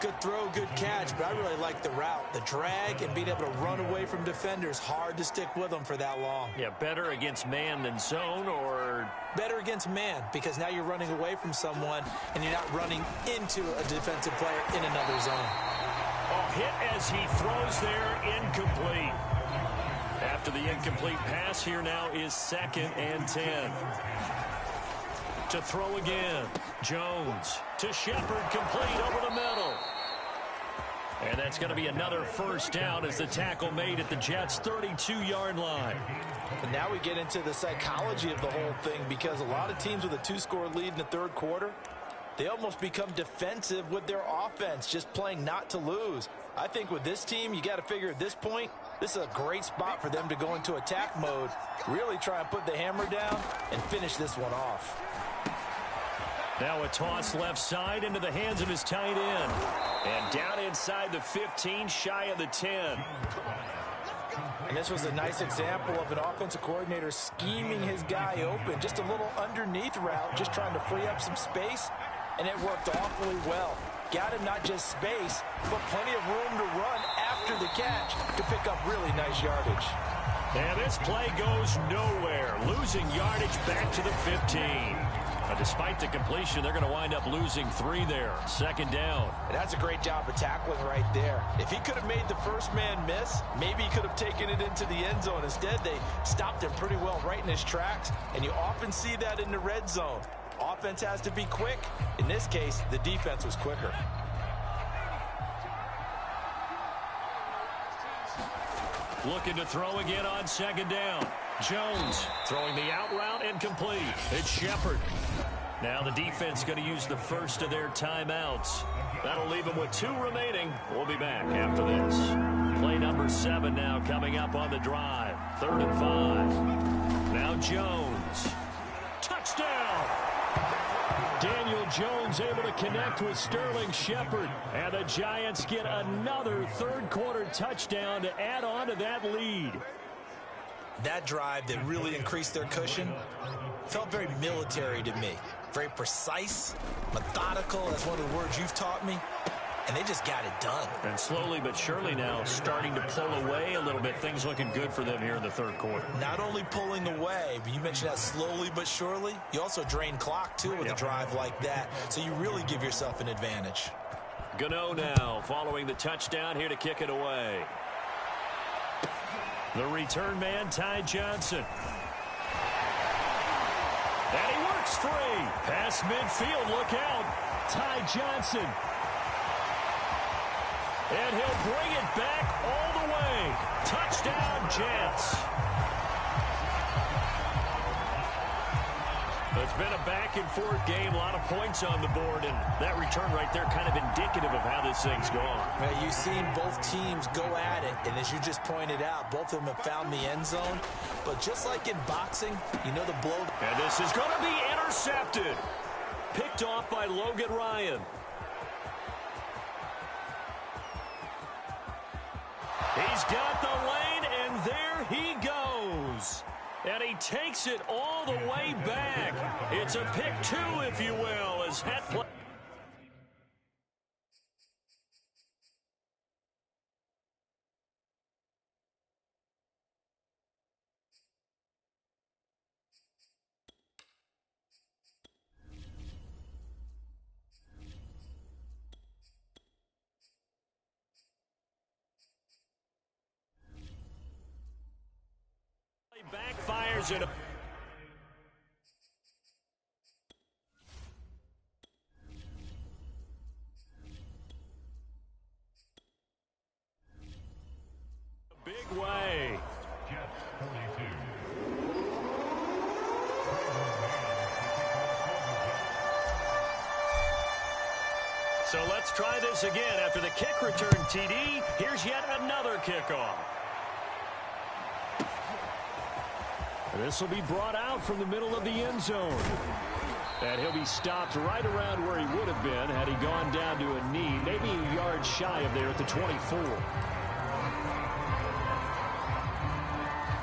Good throw, good catch, but I really like the route. The drag and being able to run away from defenders, hard to stick with them for that long. Yeah, better against man than zone, or? Better against man, because now you're running away from someone and you're not running into a defensive player in another zone. Oh, hit as he throws there, incomplete. After the incomplete pass, here now is 2nd and 10. To throw again, Jones to Shepard, complete over the middle. And that's going to be another first down as the tackle made at the Jets' 32-yard line. And now we get into the psychology of the whole thing, because a lot of teams with a 2-score lead in the third quarter, they almost become defensive with their offense, just playing not to lose. I think with this team, you got to figure at this point, this is a great spot for them to go into attack mode, really try and put the hammer down and finish this one off. Now a toss left side into the hands of his tight end. And down inside the 15, shy of the 10. And this was a nice example of an offensive coordinator scheming his guy open. Just a little underneath route, just trying to free up some space. And it worked awfully well. Got him not just space, but plenty of room to run after the catch to pick up really nice yardage. And this play goes nowhere. Losing yardage back to the 15. Despite the completion, they're going to wind up losing 3 there. 2nd down. And that's a great job of tackling right there. If he could have made the first man miss, maybe he could have taken it into the end zone. Instead, they stopped him pretty well right in his tracks. And you often see that in the red zone. Offense has to be quick. In this case, the defense was quicker. Looking to throw again on 2nd down. Jones throwing the out route and complete. It's Shepard. Now the defense going to use the first of their timeouts. That'll leave them with 2 remaining. We'll be back after this. Play number 7 now coming up on the drive. 3rd and 5. Now Jones. Touchdown! Daniel Jones able to connect with Sterling Shepard. And the Giants get another third-quarter touchdown to add on to that lead. That drive that really increased their cushion felt very military to me. Very precise, methodical. That's one of the words you've taught me. And they just got it done. And slowly but surely now starting to pull away a little bit. Things looking good for them here in the third quarter. Not only pulling away, but you mentioned that slowly but surely. You also drain clock, too, with a drive like that. So you really give yourself an advantage. Gano now following the touchdown here to kick it away. The return man, Ty Johnson. And he works free. Past midfield, look out. Ty Johnson. And he'll bring it back all the way. Touchdown, Jets. It's been a back-and-forth game, a lot of points on the board, and that return right there kind of indicative of how this thing's going. Well, you've seen both teams go at it, and as you just pointed out, both of them have found the end zone. But just like in boxing, you know the blow. And this is going to be intercepted. Picked off by Logan Ryan. He's got the lane, and there he goes. And he takes it all the way back. It's a pick 2, if you will, as that play. Backfires it. A big way. So let's try this again. After the kick return TD, here's yet another kickoff. This will be brought out from the middle of the end zone. And he'll be stopped right around where he would have been had he gone down to a knee, maybe a yard shy of there at the 24.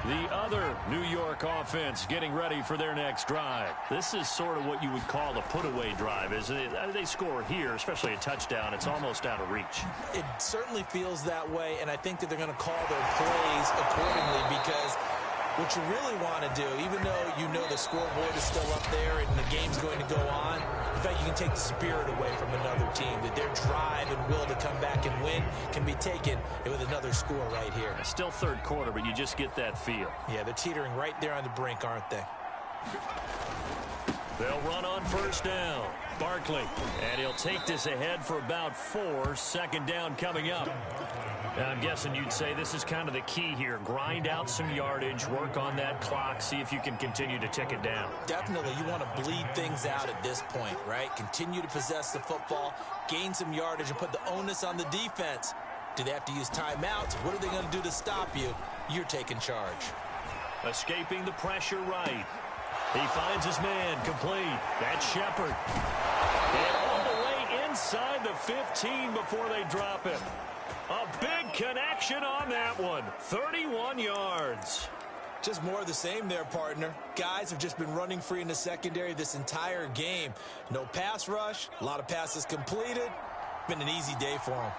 The other New York offense getting ready for their next drive. This is sort of what you would call a put-away drive. As they score here, especially a touchdown, it's almost out of reach. It certainly feels that way, and I think that they're going to call their plays accordingly because what you really want to do, even though you know the scoreboard is still up there and the game's going to go on, in fact, you can take the spirit away from another team, that their drive and will to come back and win can be taken with another score right here. It's still third quarter, but you just get that feel. Yeah, they're teetering right there on the brink, aren't they? They'll run on first down. Barkley, and he'll take this ahead for about 4. Second down coming up. Now, I'm guessing you'd say this is kind of the key here. Grind out some yardage, work on that clock, see if you can continue to tick it down. Definitely. You want to bleed things out at this point, right? Continue to possess the football, gain some yardage, and put the onus on the defense. Do they have to use timeouts? What are they going to do to stop you? You're taking charge. Escaping the pressure right. He finds his man complete. That's Shepard. And all the way inside the 15 before they drop him. A big connection on that one. 31 yards. Just more of the same there, partner. Guys have just been running free in the secondary this entire game. No pass rush, a lot of passes completed. Been an easy day for them.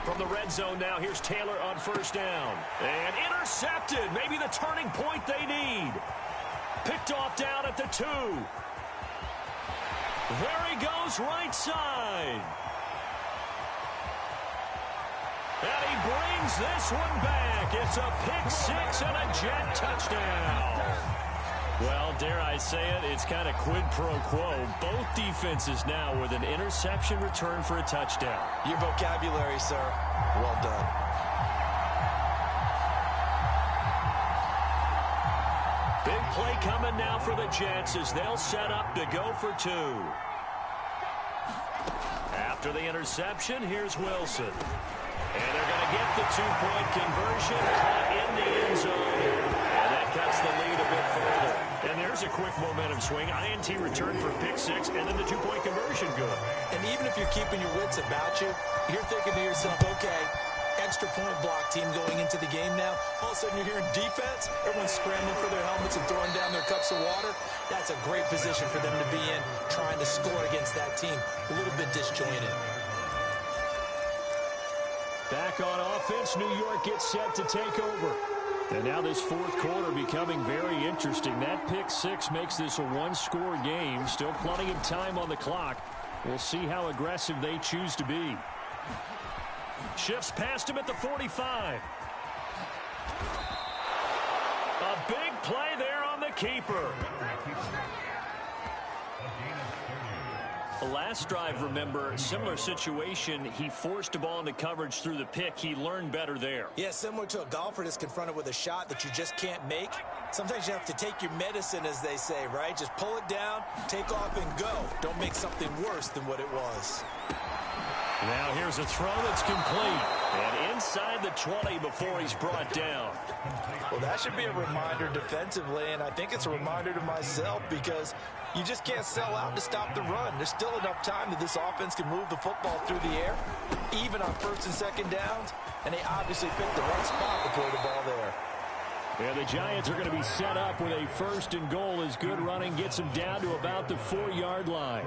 From the red zone now, here's Taylor on first down. And intercepted. Maybe the turning point they need. Picked off down at the 2. There he goes, right side. And he brings this one back. It's a pick 6 and a Jet touchdown. Well, dare I say it, it's kind of quid pro quo. Both defenses now with an interception return for a touchdown. Your vocabulary, sir. Well done. Big play coming now for the Jets as they'll set up to go for 2. After the interception, here's Wilson. And they're going to get the 2-point conversion caught in the end zone. And that cuts the lead a bit further. And there's a quick momentum swing. INT return for pick 6, and then the 2-point conversion good. And even if you're keeping your wits about you, you're thinking to yourself, okay, extra point block team going into the game now. All of a sudden you're hearing defense. Everyone's scrambling for their helmets and throwing down their cups of water. That's a great position for them to be in, trying to score against that team. A little bit disjointed. Back on offense, New York gets set to take over. And now this fourth quarter becoming very interesting. That pick 6 makes this a one-score game. Still plenty of time on the clock. We'll see how aggressive they choose to be. Shifts past him at the 45. A big play there on the keeper. Last drive, remember, similar situation. He forced a ball into coverage through the pick. He learned better there. Yeah, similar to a golfer that's confronted with a shot that you just can't make. Sometimes you have to take your medicine, as they say, right? Just pull it down, take off, and go. Don't make something worse than what it was. Now here's a throw that's complete. And inside the 20 before he's brought down. Well, that should be a reminder defensively, and I think it's a reminder to myself because you just can't sell out to stop the run. There's still enough time that this offense can move the football through the air, even on first and second downs, and they obviously picked the right spot to throw the ball there. Yeah, the Giants are going to be set up with a first and goal as good running gets them down to about the 4-yard line.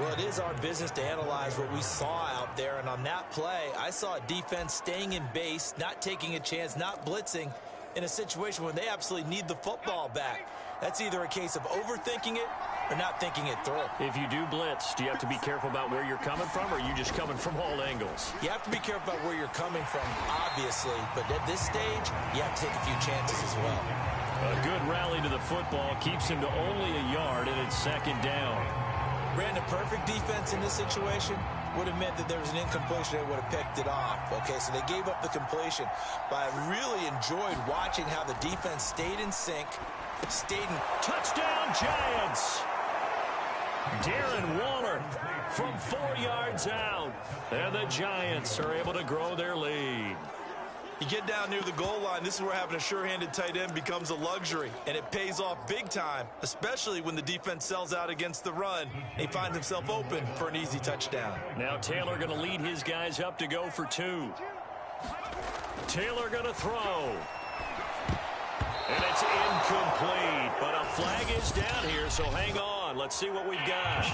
Well, it is our business to analyze what we saw out there, and on that play, I saw a defense staying in base, not taking a chance, not blitzing in a situation where they absolutely need the football back. That's either a case of overthinking it or not thinking it through. If you do blitz, do you have to be careful about where you're coming from, or are you just coming from all angles? You have to be careful about where you're coming from, obviously, but at this stage, you have to take a few chances as well. A good rally to the football keeps him to only a yard, and it's second down. Brandon, perfect defense in this situation would have meant that there was an incompletion. They would have picked it off. Okay, so they gave up the completion. But I really enjoyed watching how the defense stayed in sync, stayed in... Touchdown, Giants! Darren Waller from 4 yards out. And the Giants are able to grow their lead. You get down near the goal line, this is where having a sure-handed tight end becomes a luxury, and it pays off big time, especially when the defense sells out against the run, and he finds himself open for an easy touchdown. Now Taylor going to lead his guys up to go for 2. Taylor going to throw. And it's incomplete, but a flag is down here, so hang on. Let's see what we've got.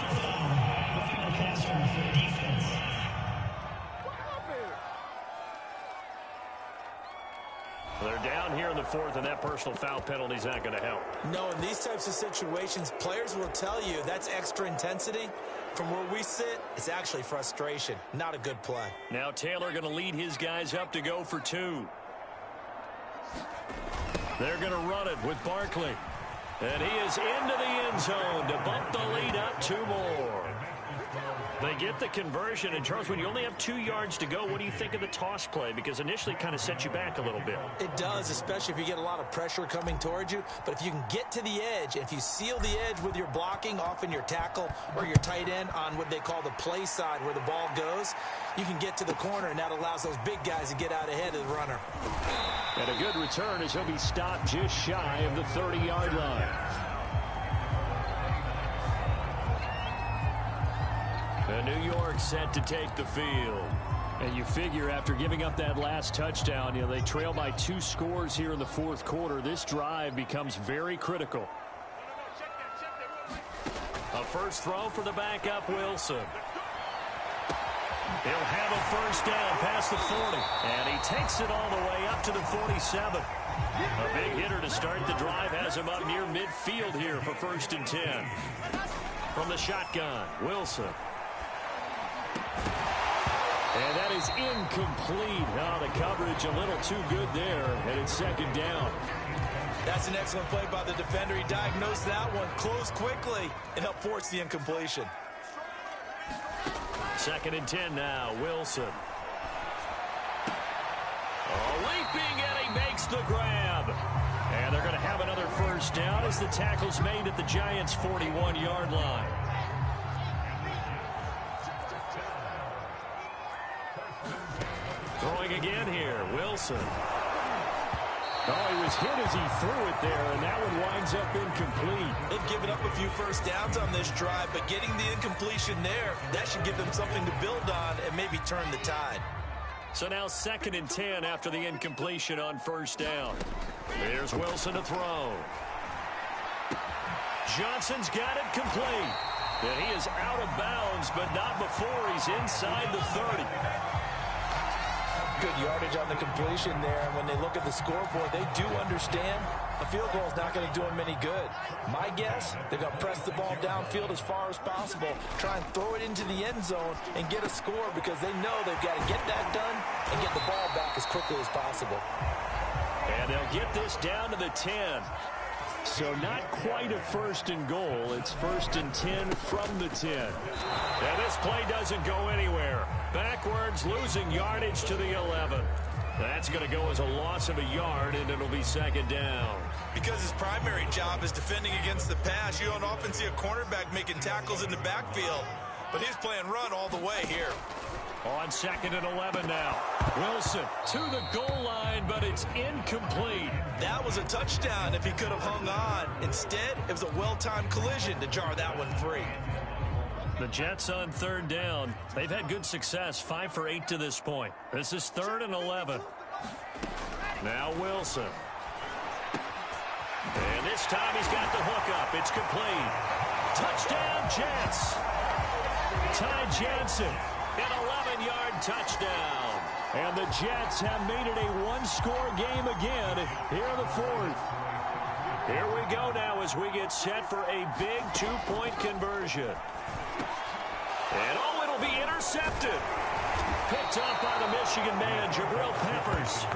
They're down here in the 4th, and that personal foul penalty is not going to help. No, in these types of situations, players will tell you that's extra intensity. From where we sit, it's actually frustration, not a good play. Now Taylor going to lead his guys up to go for 2. They're going to run it with Barkley. And he is into the end zone to bump the lead up 2 more. They get the conversion. And, Charles, when you only have 2 yards to go, what do you think of the toss play? Because initially it kind of sets you back a little bit. It does, especially if you get a lot of pressure coming towards you. But if you can get to the edge, if you seal the edge with your blocking, often your tackle or your tight end on what they call the play side where the ball goes, you can get to the corner, and that allows those big guys to get out ahead of the runner. And a good return as he'll be stopped just shy of the 30-yard line. And New York set to take the field. And you figure after giving up that last touchdown, they trail by 2 scores here in the 4th quarter. This drive becomes very critical. A first throw for the backup, Wilson. He'll have a first down past the 40. And he takes it all the way up to the 47. A big hitter to start the drive has him up near midfield here for 1st and 10. From the shotgun, Wilson. And that is incomplete. Oh, the coverage a little too good there, and it's 2nd down. That's an excellent play by the defender. He diagnosed that one, closed quickly, and helped force the incompletion. 2nd and 10 now, Wilson. Leaping, and he makes the grab. And they're going to have another first down as the tackle's made at the Giants' 41-yard line. Throwing again here, Wilson. Oh, he was hit as he threw it there, and that one winds up incomplete. They've given up a few first downs on this drive, but getting the incompletion there, that should give them something to build on and maybe turn the tide. So now 2nd and 10 after the incompletion on first down. Here's Wilson to throw. Johnson's got it complete. And he is out of bounds, but not before he's inside the 30. Good yardage on the completion there, and when they look at the scoreboard, they do understand a field goal is not going to do them any good. My guess, they're going to press the ball downfield as far as possible, try and throw it into the end zone and get a score because they know they've got to get that done and get the ball back as quickly as possible. And they'll get this down to the 10. So not quite a 1st and goal. It's 1st and 10 from the 10. And this play doesn't go anywhere. Backwards, losing yardage to the 11. That's going to go as a loss of a yard, and it'll be 2nd down. Because his primary job is defending against the pass, you don't often see a cornerback making tackles in the backfield. But he's playing run all the way here. On 2nd and 11 now. Wilson to the goal line, but it's incomplete. That was a touchdown if he could have hung on. Instead, it was a well-timed collision to jar that one free. The Jets on 3rd down. They've had good success, 5 for 8 to this point. This is 3rd and 11. Now Wilson. And this time he's got the hook up. It's complete. Touchdown, Jets. Ty Johnson, an 11-yard touchdown. And the Jets have made it a 1-score game again here in the 4th. Here we go now as we get set for a big 2-point conversion. And oh, it'll be intercepted. Picked up by the Michigan man, Jabril Peppers.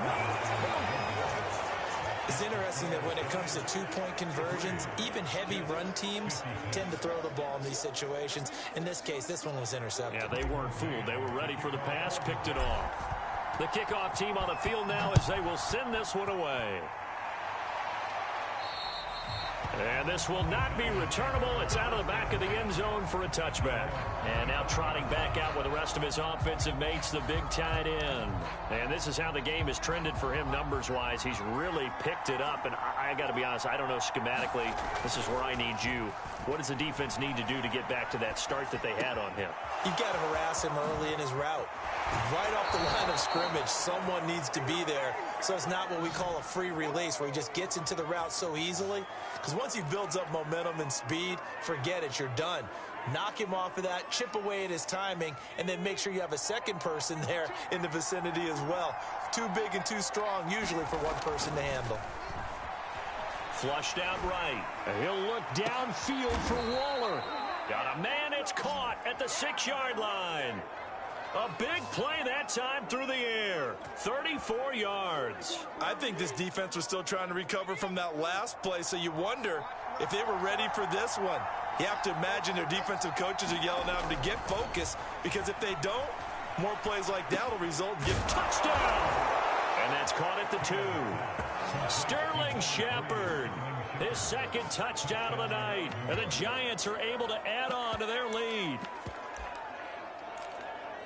It's interesting that when it comes to 2-point conversions, even heavy run teams tend to throw the ball in these situations. In this case, this one was intercepted. Yeah, they weren't fooled. They were ready for the pass, picked it off. The kickoff team on the field now as they will send this one away. And this will not be returnable. It's out of the back of the end zone for a touchback. And now trotting back out with the rest of his offensive mates, the big tight end. And this is how the game has trended for him numbers-wise. He's really picked it up. And I got to be honest, I don't know schematically. This is where I need you. What does the defense need to do to get back to that start that they had on him? You've got to harass him early in his route. Right off the line of scrimmage, someone needs to be there. So it's not what we call a free release where he just gets into the route so easily. Because once he builds up momentum and speed, forget it, you're done. Knock him off of that, chip away at his timing, and then make sure you have a second person there in the vicinity as well. Too big and too strong usually for one person to handle. Flushed out right. He'll look downfield for Waller. Got a man, it's caught at the 6-yard line. A big play that time through the air. 34 yards. I think this defense was still trying to recover from that last play, so you wonder if they were ready for this one. You have to imagine their defensive coaches are yelling at them to get focused, because if they don't, more plays like that will result in touchdown. And that's caught at the 2. Sterling Shepard, his second touchdown of the night. And the Giants are able to add on to their lead.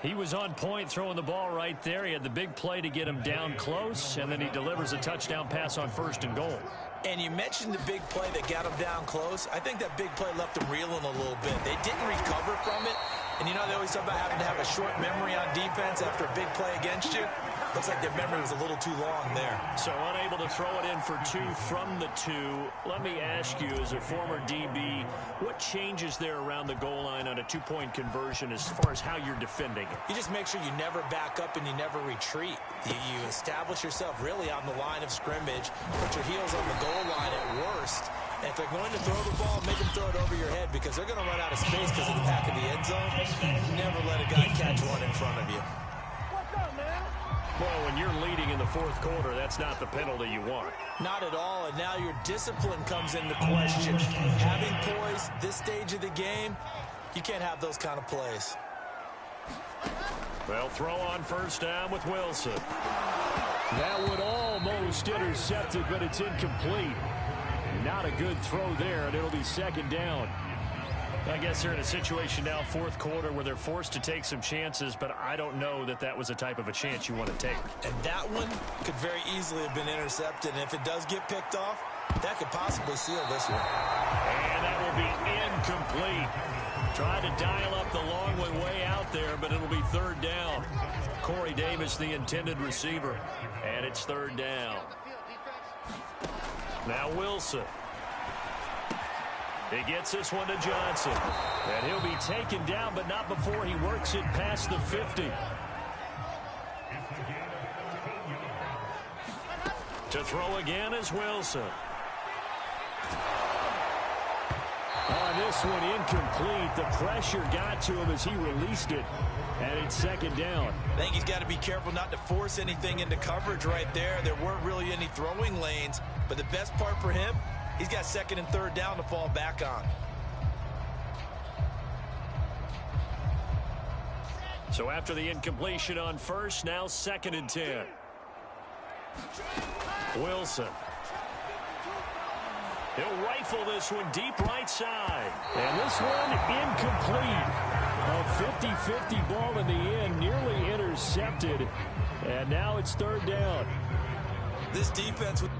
He was on point throwing the ball right there. He had the big play to get him down close, and then he delivers a touchdown pass on 1st and goal. And you mentioned the big play that got him down close. I think that big play left him reeling a little bit. They didn't recover from it. And you know, they always talk about having to have a short memory on defense after a big play against you. Looks like their memory was a little too long there. So unable to throw it in for 2 from the 2. Let me ask you, as a former DB, what changes there around the goal line on a 2-point conversion as far as how you're defending it? You just make sure you never back up and you never retreat. You establish yourself really on the line of scrimmage, put your heels on the goal line at worst. And if they're going to throw the ball, make them throw it over your head, because they're going to run out of space because of the back of the end zone. Never let a guy catch one in front of you. Well, when you're leading in the 4th quarter, that's not the penalty you want. Not at all, and now your discipline comes into question. Having poise this stage of the game, you can't have those kind of plays. They'll throw on 1st down with Wilson. That would almost intercepted, but it's incomplete. Not a good throw there, and it'll be 2nd down. I guess they're in a situation now, 4th quarter, where they're forced to take some chances, but I don't know that that was the type of a chance you want to take. And that one could very easily have been intercepted, and if it does get picked off, that could possibly seal this one. And that will be incomplete. Tried to dial up the long one way out there, but it'll be 3rd down. Corey Davis, the intended receiver, and it's 3rd down. Now Wilson. He gets this one to Johnson. And he'll be taken down, but not before he works it past the 50. To throw again is Wilson. On this one, incomplete. The pressure got to him as he released it. And it's 2nd down. I think he's got to be careful not to force anything into coverage right there. There weren't really any throwing lanes. But the best part for him, he's got 2nd and 3rd down to fall back on. So after the incompletion on 1st, now 2nd and 10. Wilson. He'll rifle this one deep right side. And this one incomplete. A 50-50 ball in the end, nearly intercepted. And now it's 3rd down. This defense with